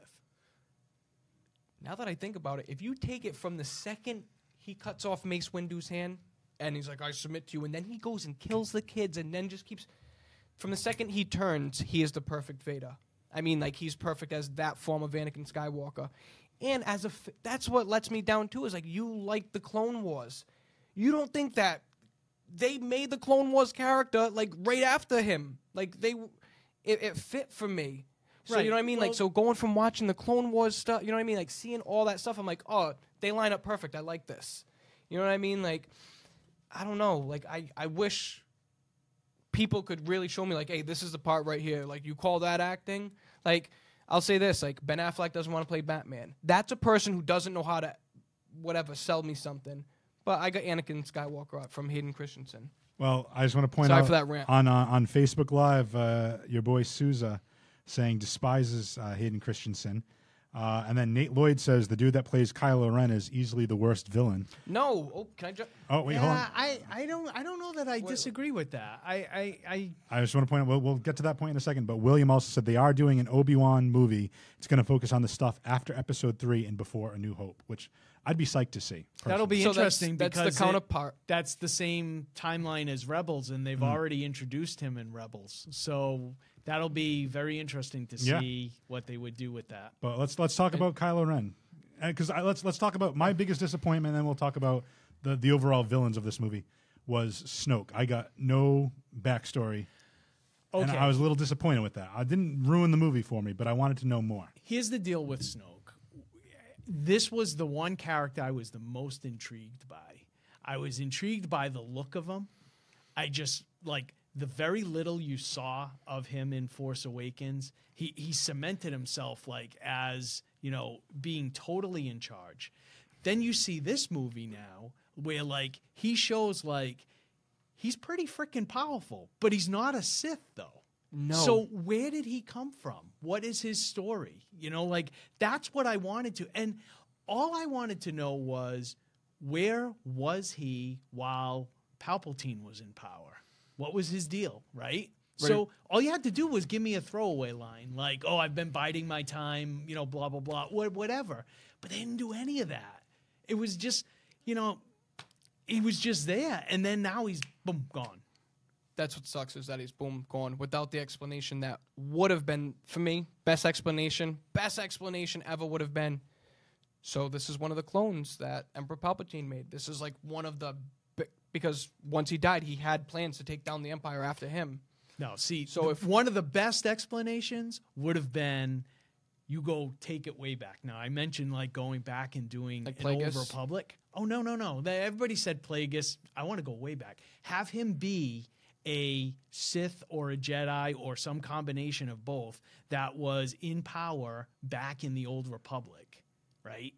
Now that I think about it, if you take it from the second he cuts off Mace Windu's hand, and he's like, "I submit to you," and then he goes and kills the kids, and then just keeps. From the second he turns, he is the perfect Vader. I mean, like, he's perfect as that form of Anakin Skywalker. And as that's what lets me down, too, is, like, you like the Clone Wars. You don't think that they made the Clone Wars character, like, right after him. Like, it fit for me. So, Right. you know what I mean? Well, like, so going from watching the Clone Wars stuff, you know what I mean? Like, seeing all that stuff, I'm like, oh, they line up perfect. I like this. You know what I mean? Like, I don't know. Like, I wish people could really show me, like, hey, this is the part right here. Like, you call that acting? Like, I'll say this. Like, Ben Affleck doesn't want to play Batman. That's a person who doesn't know how to, whatever, sell me something. But I got Anakin Skywalker from Hayden Christensen. Well, I just want to point Sorry out for that rant. on Facebook Live, your boy Souza saying despises Hayden Christensen. And then Nate Lloyd says the dude that plays Kylo Ren is easily the worst villain. No. Oh, can I just... Oh, wait, hold on. I don't know that I disagree with that. I I just want to point out, we'll get to that point in a second, but William also said they are doing an Obi-Wan movie. It's going to focus on the stuff after Episode 3 and before A New Hope, which I'd be psyched to see. That'll be So interesting that's because the counterpart. That's the same timeline as Rebels, and they've already introduced him in Rebels. So that'll be very interesting to see what they would do with that. But let's talk about Kylo Ren, because let's talk about my biggest disappointment, and then we'll talk about the overall villains of this movie. Was Snoke. I got no backstory, and I was a little disappointed with that. I didn't ruin the movie for me, but I wanted to know more. Here's the deal with Snoke. This was the one character I was the most intrigued by. I was intrigued by the look of him. I just, like, the very little you saw of him in Force Awakens, he cemented himself, like, as, you know, being totally in charge. Then you see this movie now where, like, he shows, like, he's pretty freaking powerful, but he's not a Sith, though. No. So where did he come from? What is his story? You know, like, that's what I wanted to. And all I wanted to know was, where was he while Palpatine was in power? What was his deal, right? So all you had to do was give me a throwaway line, like, oh, I've been biding my time, you know, blah, blah, blah, whatever. But they didn't do any of that. It was just, you know, he was just there. And then now he's, boom, gone. That's what sucks, is that he's boom gone without the explanation that would have been, for me, best explanation ever would have been. So this is one of the clones that Emperor Palpatine made. This is like one of the, because once he died, he had plans to take down the Empire after him. No, see, so if one of the best explanations would have been, you go take it way back. Now, I mentioned, like, going back and doing like an Old Plagueis? Republic. Oh, no. Everybody said Plagueis. I want to go way back. Have him be a Sith or a Jedi or some combination of both that was in power back in the Old Republic, right?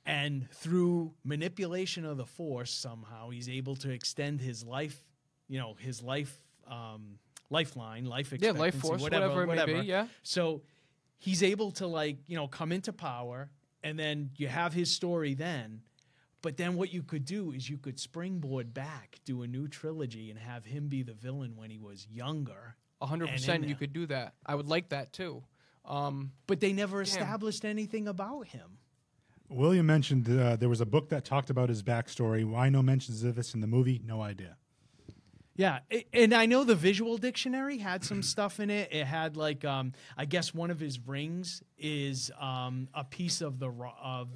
And through manipulation of the Force, somehow he's able to extend his life, you know, his lifeline, life expectancy, life force, whatever it may be, yeah. So he's able to, like, you know, come into power, and then you have his story then. But then what you could do is you could springboard back, do a new trilogy, and have him be the villain when he was younger. 100% you could do that. I would like that, too. But they never established anything about him. William mentioned there was a book that talked about his backstory. Why no mentions of this in the movie? No idea. Yeah, and I know the visual dictionary had some stuff in it. It had, like, I guess one of his rings is a piece of the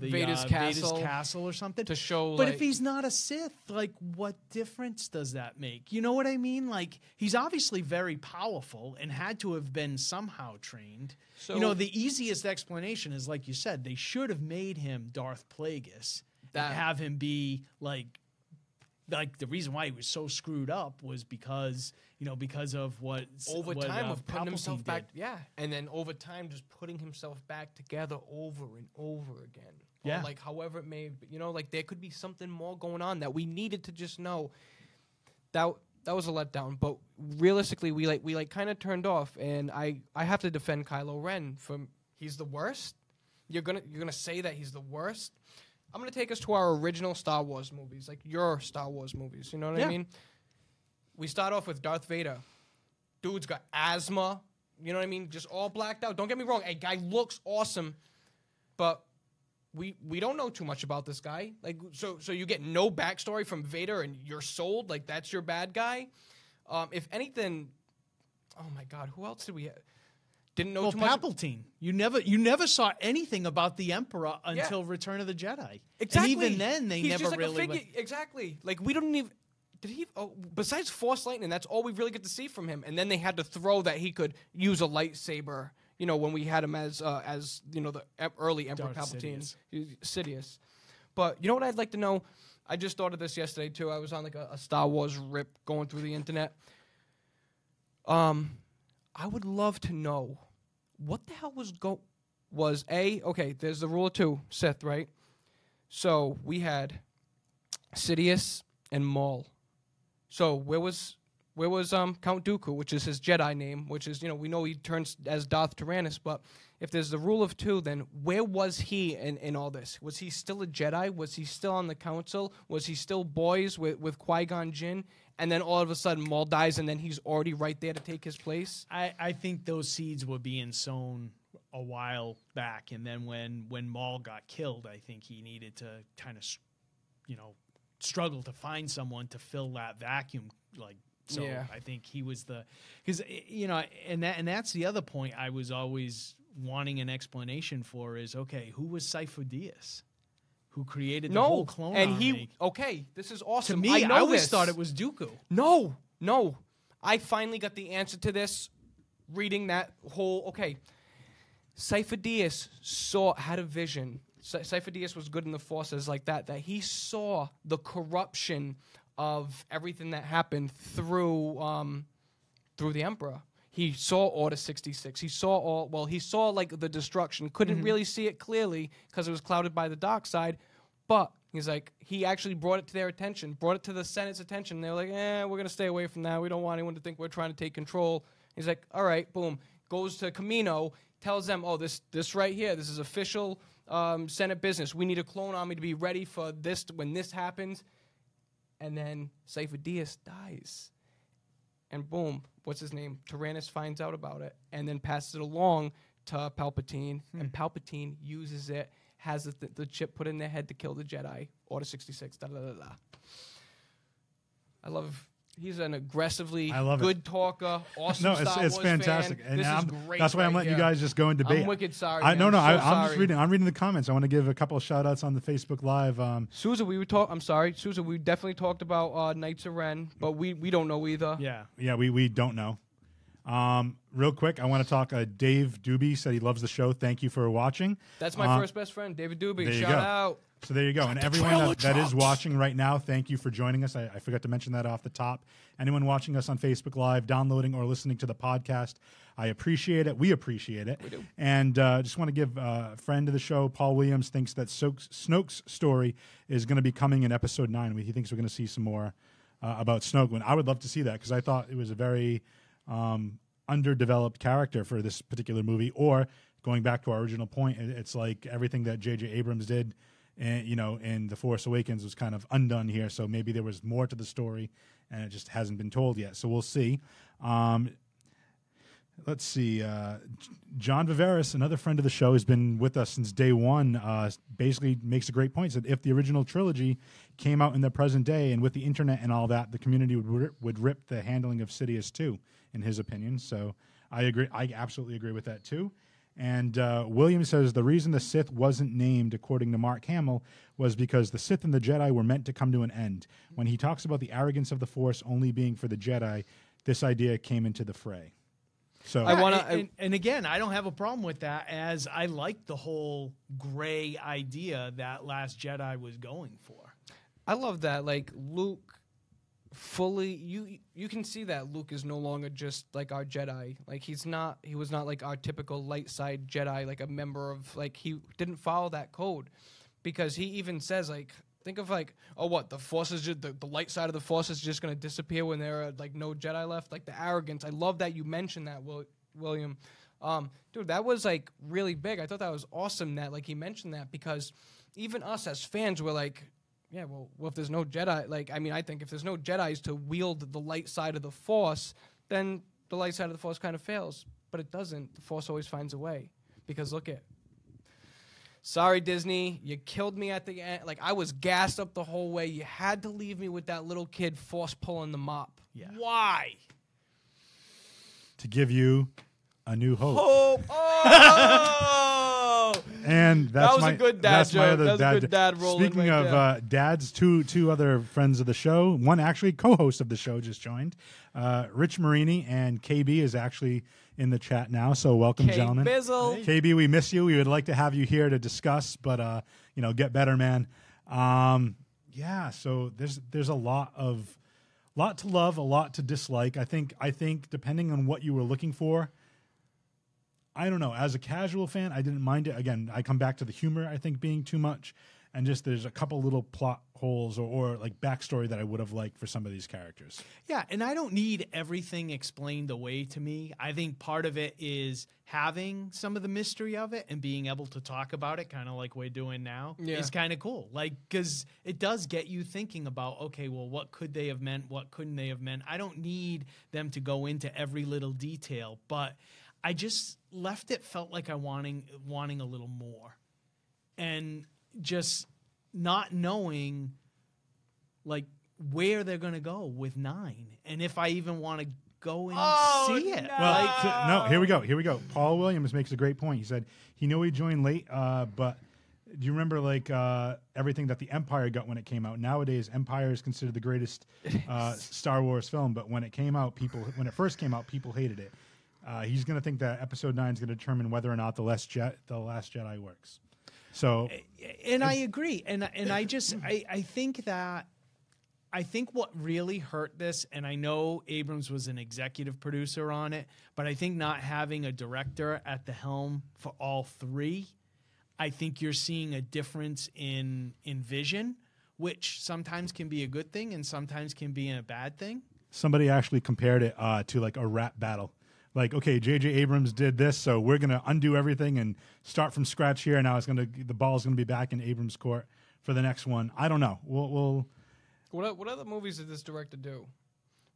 Vader's castle or something to show. But like, if he's not a Sith, like, what difference does that make? You know what I mean? Like, he's obviously very powerful and had to have been somehow trained. So, you know, the easiest explanation is, like you said, they should have made him Darth Plagueis and have him be like the reason why he was so screwed up was because, you know, because of what over time of putting himself did. back, and then over time just putting himself back together over and over again. Yeah. Or like however it may, like there could be something more going on that we needed to just know. That was a letdown. But realistically, we kind of turned off, and I have to defend Kylo Ren from he's the worst. You're gonna say that he's the worst. I'm gonna take us to our original Star Wars movies, like your Star Wars movies. You know what I mean? We start off with Darth Vader. Dude's got asthma. You know what I mean? Just all blacked out. Don't get me wrong. A guy looks awesome, but we don't know too much about this guy. Like so you get no backstory from Vader, and you're sold. Like that's your bad guy. If anything, oh my God, who else did we have? Didn't know too much. Palpatine. You never saw anything about the Emperor until Return of the Jedi. Exactly. And even then, they He's never just like really. a figure. Exactly. Like we don't even. Did he? Oh, besides Force Lightning, that's all we really get to see from him. And then they had to throw that he could use a lightsaber. When we had him as the early Emperor Darth Palpatine, Sidious. But you know what I'd like to know? I just thought of this yesterday too. I was on like a Star Wars rip going through the internet. I would love to know what the hell was okay. There's the rule of two, Sith, right? So we had Sidious and Maul. So where was Count Dooku, which is his Jedi name, which is, we know he turns as Darth Tyrannus, but if there's the rule of two, then where was he in all this? Was he still a Jedi? Was he still on the council? Was he still boys with Qui-Gon Jinn? And then all of a sudden Maul dies, and then he's already right there to take his place? I think those seeds were being sown a while back, and then when Maul got killed, I think he needed to kind of, struggle to find someone to fill that vacuum, like. So I think he was because and that's the other point I was always wanting an explanation for is, okay, who was Cypher Diaz, who created the whole clone army? This is awesome. To me, I always this. thought it was Dooku. No, I finally got the answer to this reading that whole. Cypher Diaz had a vision. Cypher Diaz was good in the forces like that he saw the corruption of everything that happened through the Emperor. He saw Order 66. He saw he saw like the destruction. Couldn't really see it clearly because it was clouded by the dark side. But he's like, he actually brought it to their attention, brought it to the Senate's attention. They were like, we're going to stay away from that. We don't want anyone to think we're trying to take control. He's like, all right, boom. Goes to Camino, tells them, this right here, this is official Senate business. We need a clone army to be ready for this when this happens. And then Cypher Diaz dies. And boom, what's his name? Tyrannus finds out about it and then passes it along to Palpatine. And Palpatine uses it, has the chip put in their head to kill the Jedi. Order 66, da-da-da-da. He's an aggressively good talker, awesome Star Wars it's fantastic. fan. And This is great. That's why I'm letting you guys just go and debate. I'm wicked sorry. I'm sorry. just reading. I'm reading the comments. I want to give a couple of shout outs on the Facebook Live. Sousa, I'm sorry. Sousa, we definitely talked about Knights of Ren, but we don't know either. Yeah, we don't know. Real quick, I want to talk. Dave Doobie said he loves the show. Thank you for watching. That's my first best friend, David Doobie. There you Shout go. out. So there you go. And everyone that is watching right now, thank you for joining us. I forgot to mention that off the top. Anyone watching us on Facebook Live, downloading or listening to the podcast, I appreciate it. We appreciate it. We do. And just want to give a friend of the show, Paul Williams, thinks that Snoke's story is going to be coming in episode 9. He thinks we're going to see some more about Snoke. And I would love to see that because I thought it was a very underdeveloped character for this particular movie. Or going back to our original point, it's like everything that J.J. Abrams did in The Force Awakens was kind of undone here. So maybe there was more to the story and it just hasn't been told yet. So we'll see. Let's see. John Viveris, another friend of the show, has been with us since day one. Basically makes a great point. Said if the original trilogy came out in the present day and with the internet and all that, the community would rip the handling of Sidious too, in his opinion. So I agree. I absolutely agree with that too. And William says the reason the Sith wasn't named, according to Mark Hamill, was because the Sith and the Jedi were meant to come to an end. When he talks about the arrogance of the Force only being for the Jedi, this idea came into the fray. So and again, I don't have a problem with that, as I like the whole gray idea that Last Jedi was going for. I love that. Like Luke fully you can see that Luke is no longer just like our Jedi. Like he was not like our typical light side Jedi, like a member of, like, he didn't follow that code. because he even says like, think of like, oh, what the Force is just the light side of the Force is just gonna disappear when there are like no Jedi left. Like the arrogance. I love that you mentioned that, William. Dude, that was like really big. I thought that was awesome that like he mentioned that, because even us as fans were like, yeah, well, if there's no Jedi, like, I mean, I think if there's no Jedis to wield the light side of the Force, then the light side of the Force kind of fails. But it doesn't. The Force always finds a way. Because look at, sorry, Disney, you killed me at the end. Like, I was gassed up the whole way. You had to leave me with that little kid Force pulling the mop. Yeah. Why? To give you a new hope. Hope. Oh! And that's That was my, a good dad that's my joke. other That was a good dad rolling Speaking right of dads, two other friends of the show. One actually co-host of the show just joined. Rich Marini, and KB is actually in the chat now. So welcome, gentlemen. Bizzle. Hey. KB, we miss you. We would like to have you here to discuss, but get better, man. Yeah. So there's a lot to love, a lot to dislike. I think depending on what you were looking for. I don't know. As a casual fan, I didn't mind it. Again, I come back to the humor, I think, being too much. And just there's a couple little plot holes or like backstory that I would have liked for some of these characters. Yeah, and I don't need everything explained away to me. I think part of it is having some of the mystery of it and being able to talk about it, kind of like we're doing now, is kind of cool. Like, because it does get you thinking about, okay, well, what could they have meant? What couldn't they have meant? I don't need them to go into every little detail, but I just felt like I wanting a little more. And just not knowing like where they're going to go with 9 and if I even want to go and see it. No. Well, no, here we go. Paul Williams makes a great point. He said he knew he joined late, but do you remember like everything that the Empire got when it came out? Nowadays, Empire is considered the greatest Star Wars film, but when it first came out, people hated it. He's going to think that Episode 9 is going to determine whether or not the Last Jedi works. So, and I agree, and I just I think what really hurt this, and I know Abrams was an executive producer on it, but I think not having a director at the helm for all 3, I think you're seeing a difference in vision, which sometimes can be a good thing and sometimes can be a bad thing. somebody actually compared it to like a rap battle. Like, okay, J.J. Abrams did this, so we're going to undo everything and start from scratch here. Now the ball's going to be back in Abrams' court for the next one. I don't know. We'll What other movies did this director do?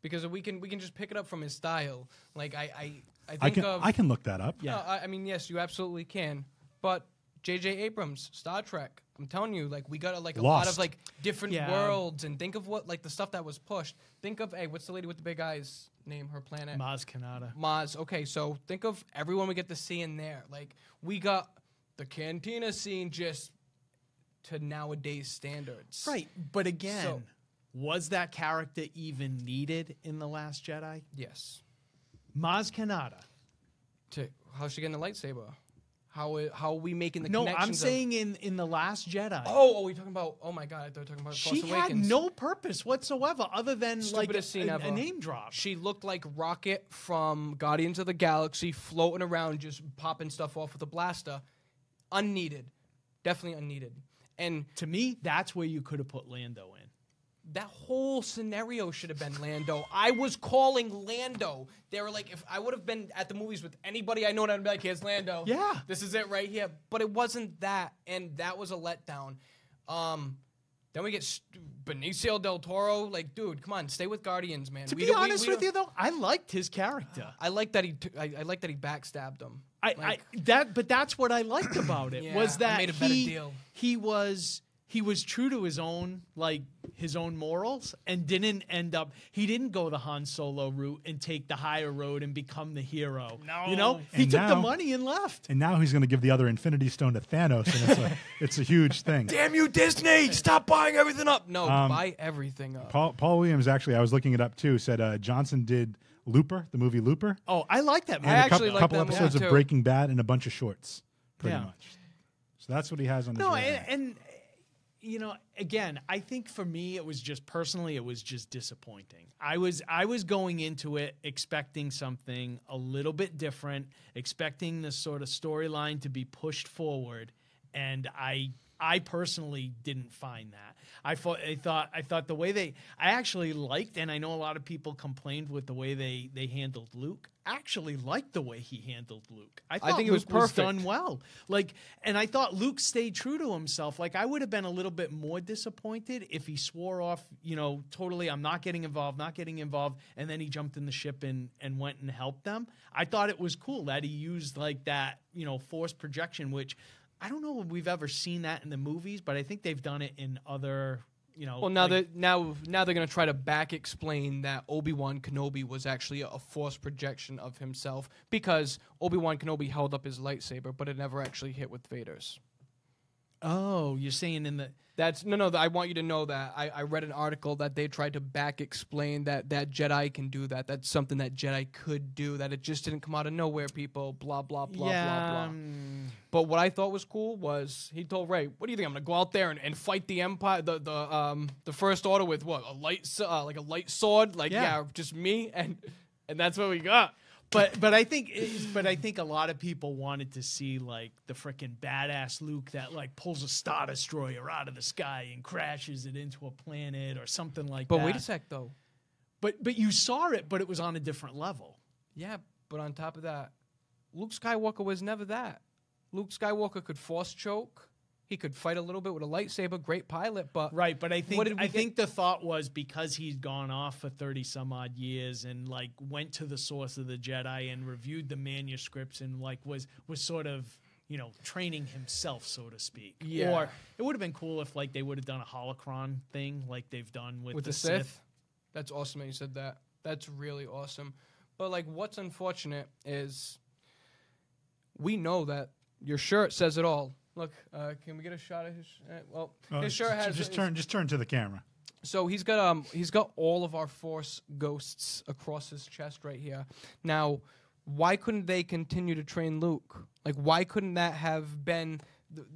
Because we can just pick it up from his style. Like I can look that up. Yeah. No, I mean, yes, you absolutely can. But J.J. Abrams, Star Trek. I'm telling you, like we got a lot Lost. of like different worlds, and think of what like the stuff that was pushed. Think of what's the lady with the big eyes? Name her planet. Maz Kanata. Maz. Okay, so think of everyone we get to see in there. Like we got the cantina scene just to nowadays standards. Right, but again, was that character even needed in The Last Jedi? Yes. Maz Kanata. How's she getting the lightsaber? How are we making the No, connections? I'm saying in The Last Jedi. Oh, we're talking about? Oh my God, I thought we were talking about She Force had Awakens. no purpose whatsoever other than like Stupidest scene ever. a name drop. She looked like Rocket from Guardians of the Galaxy, floating around, just popping stuff off with a blaster. Unneeded, definitely unneeded. And To me, that's where you could have put Lando in. that whole scenario should have been Lando. I was calling Lando. They were like, if I would have been at the movies with anybody I know, I'd be like, here's Lando. Yeah. This is it right here. But it wasn't that, and that was a letdown. Then we get Benicio del Toro. Like, dude, come on, stay with Guardians, man. To be honest with you, though, I liked his character. I like that I like that he backstabbed him. But that's what I liked about it Yeah, was that I made a better deal. He was true to his own morals and he didn't go the Han Solo route and take the higher road and become the hero. No. He And took the now- money and left. And now he's going to give the other Infinity Stone to Thanos, and it's a huge thing. Damn you, Disney! Stop buying everything up. No, buy everything up. Paul Williams, actually, I was looking it up too, said Johnson did Looper, the movie Looper, Oh, I like that movie. and a actually like couple that movie, episodes of too. Breaking Bad and a bunch of shorts, pretty Yeah. much. So that's what he has on his No, resume. and again, I think for me, it was just disappointing. I was going into it expecting something a little bit different, expecting this sort of storyline to be pushed forward, and I I personally didn't find that. I thought the way I actually liked, and I know a lot of people complained with the way they handled Luke. I actually liked the way he handled Luke. I think Luke was done well. And I thought Luke stayed true to himself. Like, I would have been a little bit more disappointed if he swore off, totally, I'm not getting involved, and then he jumped in the ship and went and helped them. I thought it was cool that he used like that, force projection, which I don't know if we've ever seen that in the movies, but I think they've done it in other, Well, now they're going to try to back explain that Obi-Wan Kenobi was actually a force projection of himself, because Obi-Wan Kenobi held up his lightsaber, but it never actually hit with Vader's. Oh, you're saying in the... I want you to know that I read an article that they tried to back explain that Jedi can do that. That's something that Jedi could do, that it just didn't come out of nowhere, people, blah, blah, blah, blah, blah. But what I thought was cool was he told Rey, what do you think, I'm going to go out there and fight the Empire, the First Order with what, a light sword? Just me, and that's what we got. But I think a lot of people wanted to see like the frickin' badass Luke that like pulls a Star Destroyer out of the sky and crashes it into a planet or something like that. But wait a sec, though. But you saw it, but it was on a different level. Yeah, but on top of that, Luke Skywalker was never that. Luke Skywalker could force choke. He could fight a little bit with a lightsaber, great pilot, but... Right, but I think the thought was because he'd gone off for 30-some-odd years and, like, went to the source of the Jedi and reviewed the manuscripts and, like, was sort of, training himself, so to speak. Yeah. Or it would have been cool if, like, they would have done a holocron thing like they've done with the Sith. That's awesome that you said that. That's really awesome. But, like, what's unfortunate is we know that your shirt says it all. Look, can we get a shot of his? His shirt has. Just turn to the camera. So he's got all of our Force ghosts across his chest right here. Now, why couldn't they continue to train Luke? Like, why couldn't that have been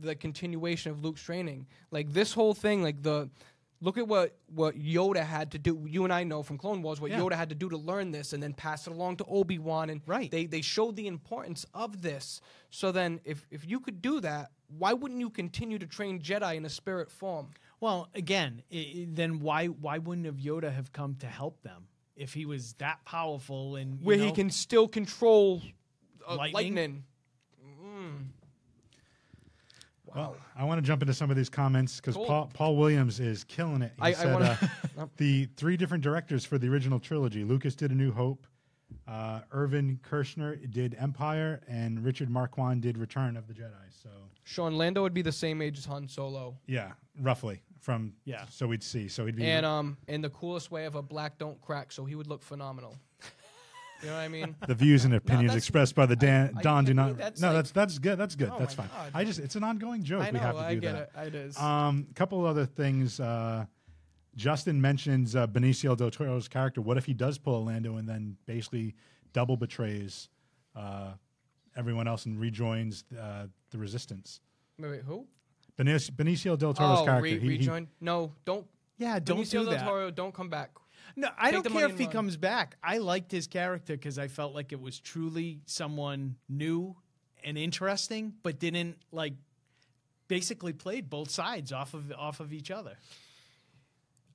the continuation of Luke's training? Like this whole thing, look at what Yoda had to do. You and I know from Clone Wars what Yoda had to do to learn this and then pass it along to Obi-Wan. And they showed the importance of this. So then if you could do that, why wouldn't you continue to train Jedi in a spirit form? Well, again, then why wouldn't have Yoda have come to help them if he was that powerful and he can still control lightning? Wow. Well, I want to jump into some of these comments because Paul Williams is killing it. He said the 3 different directors for the original trilogy. Lucas did A New Hope, Irvin Kershner did Empire, and Richard Marquand did Return of the Jedi. So Sean Lando would be the same age as Han Solo. Yeah, roughly. So we'd see. So he'd be in the coolest way of a black don't crack. So he would look phenomenal. You know what I mean? The views and opinions expressed by the Don do not. That's that's good. That's good. Oh that's fine. God. It's an ongoing joke. I know. We have to do I get that. it. It is. Couple other things. Justin mentions Benicio del Toro's character. What if he does pull a Lando and then basically double betrays everyone else and rejoins the Resistance? Wait, who? Benicio del Toro's character. Rejoin? No, don't. Yeah, don't Benicio do del that. Toro, don't come back. No, I don't the care money if he and run. comes back. I liked his character because I felt like it was truly someone new and interesting, but didn't basically played both sides off of each other.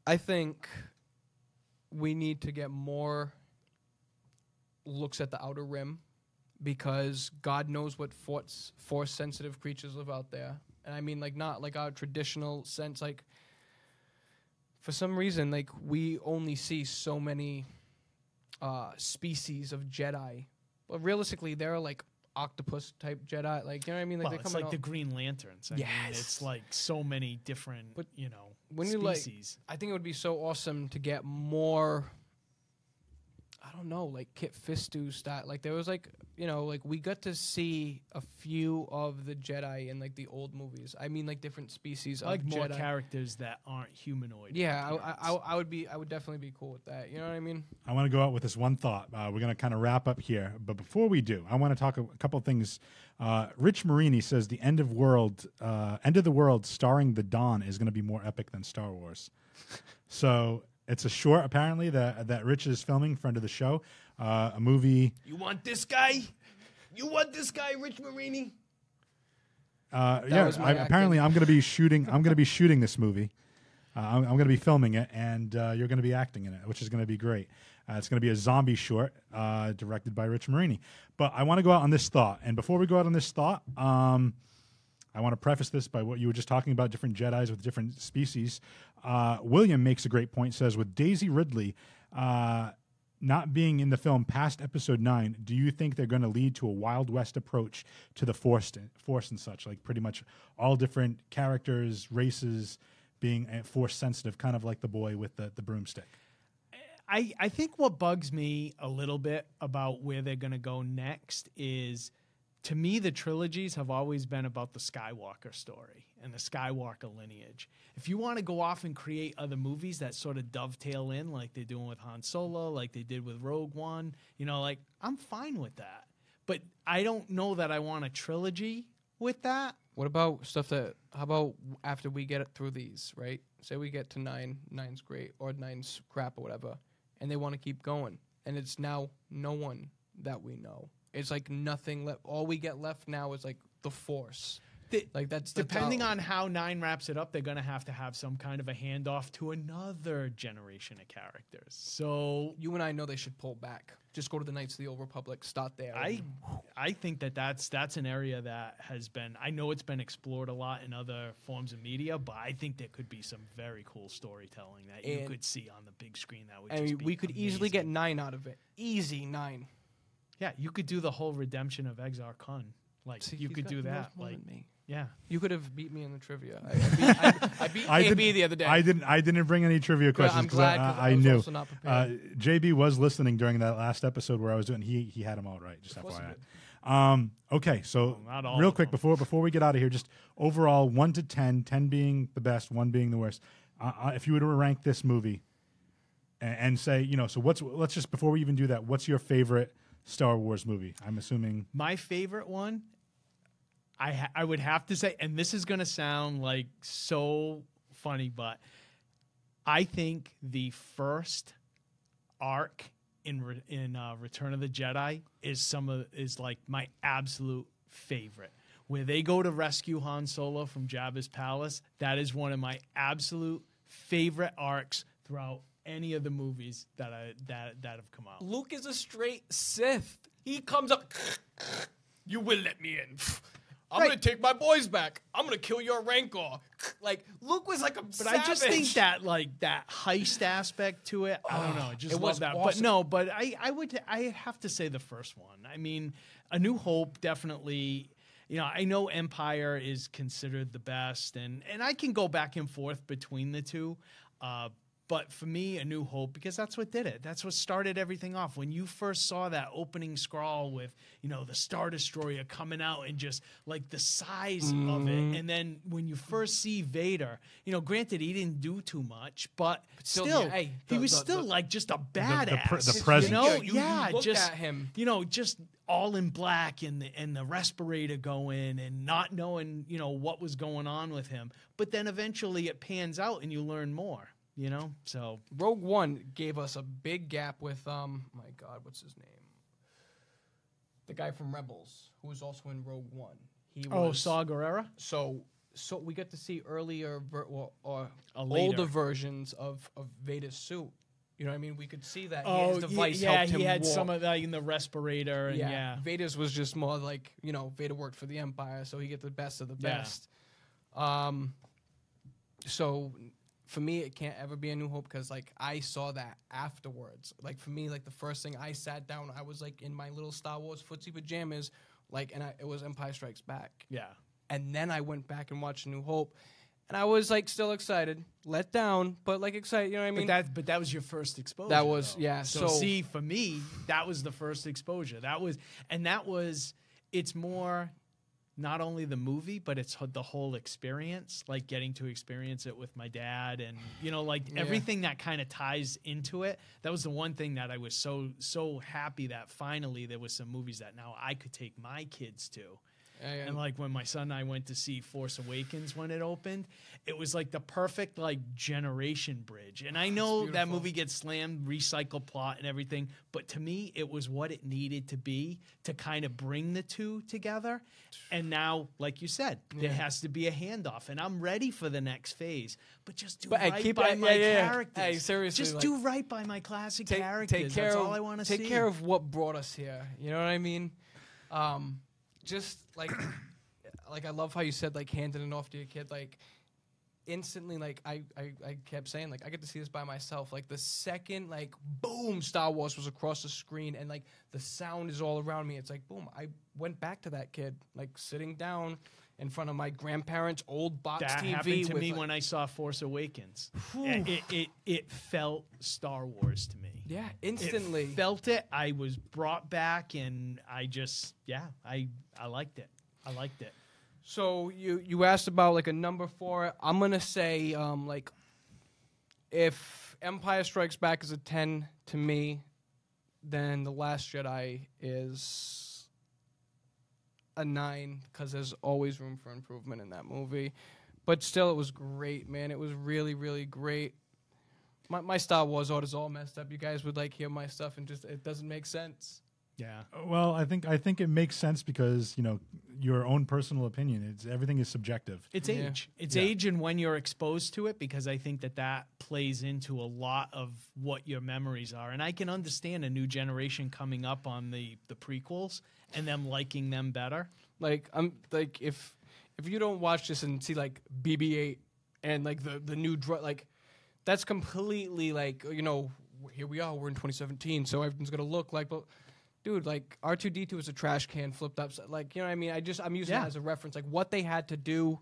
I think we need to get more looks at the Outer Rim because God knows what force-sensitive creatures live out there. And I mean, not like our traditional sense, for some reason, we only see so many species of Jedi. But realistically, there are octopus type Jedi. You know what I mean? Well, they it's come like the Green Lanterns. I mean, it's so many different, when species. I think it would be so awesome to get more. I don't know, Kit Fisto style. There was we got to see a few of the Jedi in the old movies. I mean, different species of Jedi. More characters that aren't humanoid. Yeah, I would definitely be cool with that. You know what I mean? I want to go out with this one thought. We're going to kind of wrap up here, but before we do, I want to talk a couple of things. Rich Marini says the end of the world starring the Dawn is going to be more epic than Star Wars. So. It's a short, apparently, that Rich is filming, friend of the show, a movie. You want this guy? You want this guy, Rich Marini? was my apparently acting. I'm going to be shooting. I'm going to be shooting this movie. I'm going to be filming it, and you're going to be acting in it, which is going to be great. It's going to be a zombie short directed by Rich Marini. But I want to go out on this thought, and before we go out on this thought, I want to preface this by what you were just talking about, different Jedis with different species. William makes a great point, says, with Daisy Ridley not being in the film past episode 9, do you think they're going to lead to a Wild West approach to the Force and such? Like pretty much all different characters, races being Force sensitive, kind of like the boy with the broomstick. I think what bugs me a little bit about where they're going to go next is, to me, the trilogies have always been about the Skywalker story and the Skywalker lineage. If you want to go off and create other movies that sort of dovetail in, like they're doing with Han Solo, like they did with Rogue One, like I'm fine with that. But I don't know that I want a trilogy with that. What about stuff how about after we get it through these, right? Say we get to 9, 9's great, or 9's crap or whatever, and they want to keep going. And it's now no one that we know. It's like nothing left. All we get left now is like the Force. That's depending on how 9 wraps it up, they're going to have some kind of a handoff to another generation of characters. So you and I know they should pull back. Just go to the Knights of the Old Republic. Start there. I think that's an area that has been. I know it's been explored a lot in other forms of media, but I think there could be some very cool storytelling that you could see on the big screen. That would we could easily get 9 out of it. Easy 9. Yeah, you could do the whole redemption of Exar Kun. Like you could do that. Like me. Yeah, you could have beat me in the trivia. I beat AB the other day. I didn't bring any trivia questions. I'm glad I knew. Also not prepared. JB was listening during that last episode where I was doing. He had them all right. Just FYI. Okay, so real quick before we get out of here, just overall 1 to 10, 10 being the best, 1 being the worst. If you were to rank this movie and say, so let's just before we even do that, what's your favorite Star Wars movie? I'm assuming my favorite one. I would have to say, and this is going to sound like so funny, but I think the first arc in Return of the Jedi is like my absolute favorite. Where they go to rescue Han Solo from Jabba's palace, that is one of my absolute favorite arcs throughout any of the movies that have come out. Luke is a straight Sith. He comes up, you will let me in. I'm going to take my boys back. I'm going to kill your Rancor. Like, Luke was like a savage. I just think that, like, that heist aspect to it, I don't know. I just love that. Awesome. But I have to say the first one. I mean, A New Hope definitely, I know Empire is considered the best, and I can go back and forth between the two. But for me, A New Hope, because that's what did it. That's what started everything off. When you first saw that opening scroll with, the Star Destroyer coming out and just like the size of it. And then when you first see Vader, granted he didn't do too much, but still, he was still like just a badass. The presence. You looked at him. Just all in black and the respirator going and not knowing, what was going on with him. But then eventually it pans out and you learn more. So Rogue One gave us a big gap with my God, what's his name? The guy from Rebels, who was also in Rogue One. Saw Gerrera. So we get to see earlier or Later. older versions of Vader's suit. You know what I mean? We could see that his device helped him he had walk. some of that in the respirator. And Vader's was just more like, Vader worked for the Empire, so he get the best of the best. So for me, it can't ever be A New Hope because, like, I saw that afterwards. Like, for me, like, the first thing I sat down, I was, like, in my little Star Wars footsie pajamas, like, and it was Empire Strikes Back. Yeah. And then I went back and watched A New Hope, and I was, like, still excited. Let down, but, like, excited, you know what I mean? But that was your first exposure. That was, though. yeah. So, see, for me, that was the first exposure. It's more not only the movie, but it's the whole experience, like getting to experience it with my dad and, everything that kind of ties into it. That was the one thing that I was so happy that finally there was some movies that now I could take my kids to. And like when my son and I went to see Force Awakens when it opened, it was like the perfect like generation bridge. And I know that movie gets slammed, recycled plot and everything, but to me it was what it needed to be to kind of bring the two together. And now, like you said, there has to be a handoff, and I'm ready for the next phase. But just do right by my characters. Hey, seriously, just like, do right by my classic characters. That's all I want to see. Take care of what brought us here. You know what I mean? Just like I love how you said like handing it off to your kid. Like instantly, like I kept saying like I get to see this by myself. Like the second like boom, Star Wars was across the screen and like the sound is all around me. It's like boom, I went back to that kid like sitting down in front of my grandparents' old box that TV. Happened to with, me like, when I saw Force Awakens. It felt Star Wars to me. Yeah, instantly felt it. I was brought back, and I just I liked it. I liked it. So you asked about like a number for it. I'm gonna say like if Empire Strikes Back is a 10 to me, then The Last Jedi is a 9 because there's always room for improvement in that movie. But still, it was great, man. It was really, really great. My Star Wars order's all messed up. You guys would like hear my stuff, and just it doesn't make sense. Yeah. Well, I think it makes sense because your own personal opinion. Everything is subjective. It's age. It's age and when you're exposed to it, because I think that plays into a lot of what your memories are. And I can understand a new generation coming up on the prequels and them liking them better. Like I'm like if you don't watch this and see like BB-8 and like the new drug, like that's completely like here we are, we're in 2017, so everything's gonna look like. But dude, like R2-D2 is a trash can flipped up. Like, you know what I mean? I'm using that as a reference, like what they had to do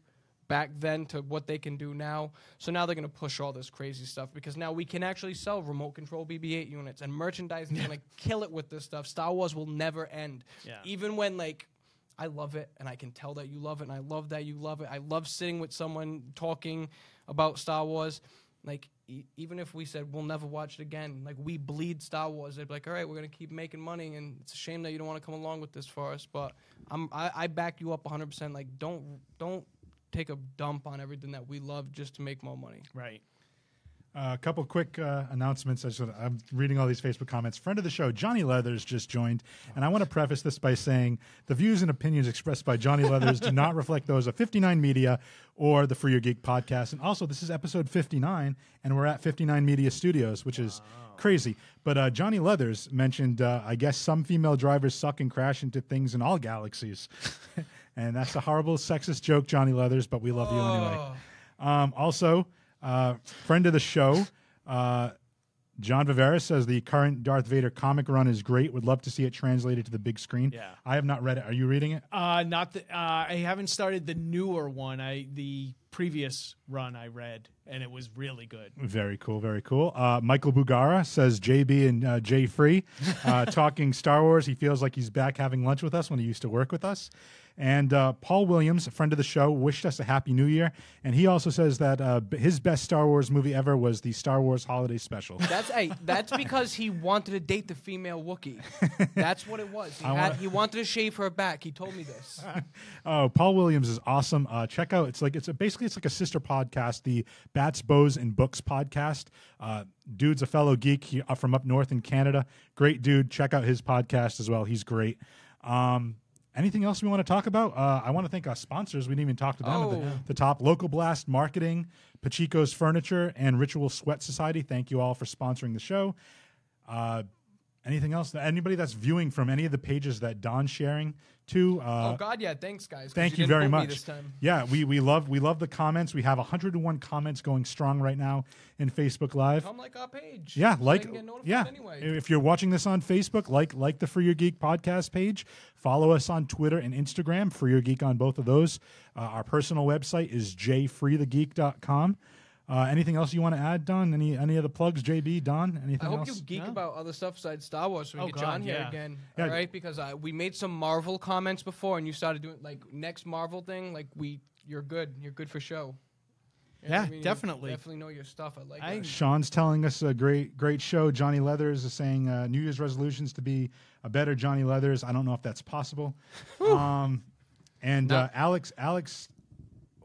back then to what they can do now. So now they're going to push all this crazy stuff because now we can actually sell remote control BB-8 units, and merchandising is going to kill it with this stuff. Star Wars will never end. Yeah. Even when like I love it and I can tell that you love it and I love that you love it. I love sitting with someone talking about Star Wars. Like, even if we said we'll never watch it again, like we bleed Star Wars, they'd be like, all right, we're going to keep making money, and it's a shame that you don't want to come along with this for us. But I back you up 100%. Like, don't take a dump on everything that we love just to make more money. Right. A couple quick announcements. I'm reading all these Facebook comments. Friend of the show, Johnny Leathers, just joined. And I want to preface this by saying the views and opinions expressed by Johnny Leathers do not reflect those of 59 Media or the For Your Geek podcast. And also, this is episode 59, and we're at 59 Media Studios, which is crazy. But Johnny Leathers mentioned, I guess some female drivers suck and crash into things in all galaxies. And that's a horrible sexist joke, Johnny Leathers, but we love you anyway. Also... friend of the show, John Vivera says the current Darth Vader comic run is great. Would love to see it translated to the big screen. Yeah. I have not read it. Are you reading it? I haven't started the newer one. The previous run I read, and it was really good. Very cool, very cool. Michael Bugara says JB and Jay Free talking Star Wars. He feels like he's back having lunch with us when he used to work with us. And Paul Williams, a friend of the show, wished us a Happy New Year. And he also says that his best Star Wars movie ever was the Star Wars Holiday Special. That's because he wanted to date the female Wookiee. That's what it was. He wanted to shave her back. He told me this. Oh, Paul Williams is awesome. Check out. It's like a sister podcast, the Bats, Bows, and Books podcast. Dude's a fellow geek from up north in Canada. Great dude. Check out his podcast as well. He's great. Anything else we want to talk about? I want to thank our sponsors. We didn't even talk to them at the top. Local Blast Marketing, Pachico's Furniture, and Ritual Sweat Society. Thank you all for sponsoring the show. Anything else? Anybody that's viewing from any of the pages that Don's sharing too? Oh God, yeah! Thanks, guys. Thank you very much. This time. Yeah, we love the comments. We have 101 comments going strong right now in Facebook Live. Come like our page. Yeah, Anyway. If you're watching this on Facebook, like the For Your Geek podcast page. Follow us on Twitter and Instagram. For Your Geek on both of those. Our personal website is jfreethegeek.com. Anything else you want to add, Don? Any other plugs, JB, Don? Anything else? I hope you geek about other stuff besides Star Wars so we get John here again. Yeah. All right, because we made some Marvel comments before, and you started doing like next Marvel thing. Like you're good. You're good for show. Yeah, definitely. You definitely know your stuff. I like that. Sean's telling us a great show. Johnny Leathers is saying New Year's resolutions to be a better Johnny Leathers. I don't know if that's possible. And No. Alex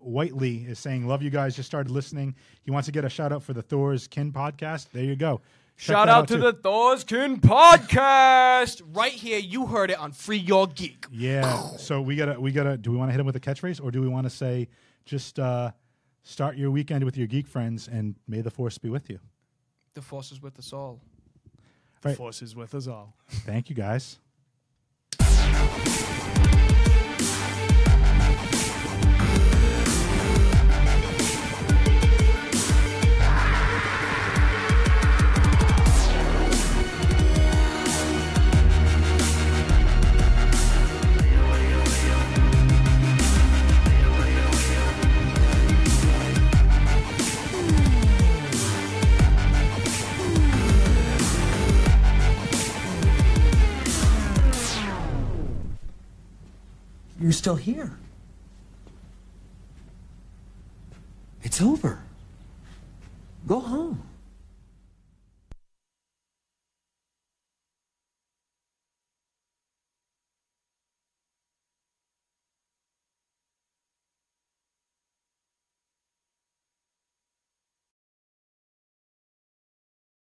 Whiteley is saying, love you guys, just started listening. He wants to get a shout out for the Thor's Kin podcast. There you go. Check Shout that out to too. the Thor's Kin podcast right here. You heard it on Free Your Geek. Yeah. So we gotta. Do we want to hit him with a catchphrase, or do we want to say just start your weekend with your geek friends and may the force be with you? The Force is with us all. Right. Force is with us all. Thank you, guys. You're still here. It's over. Go home.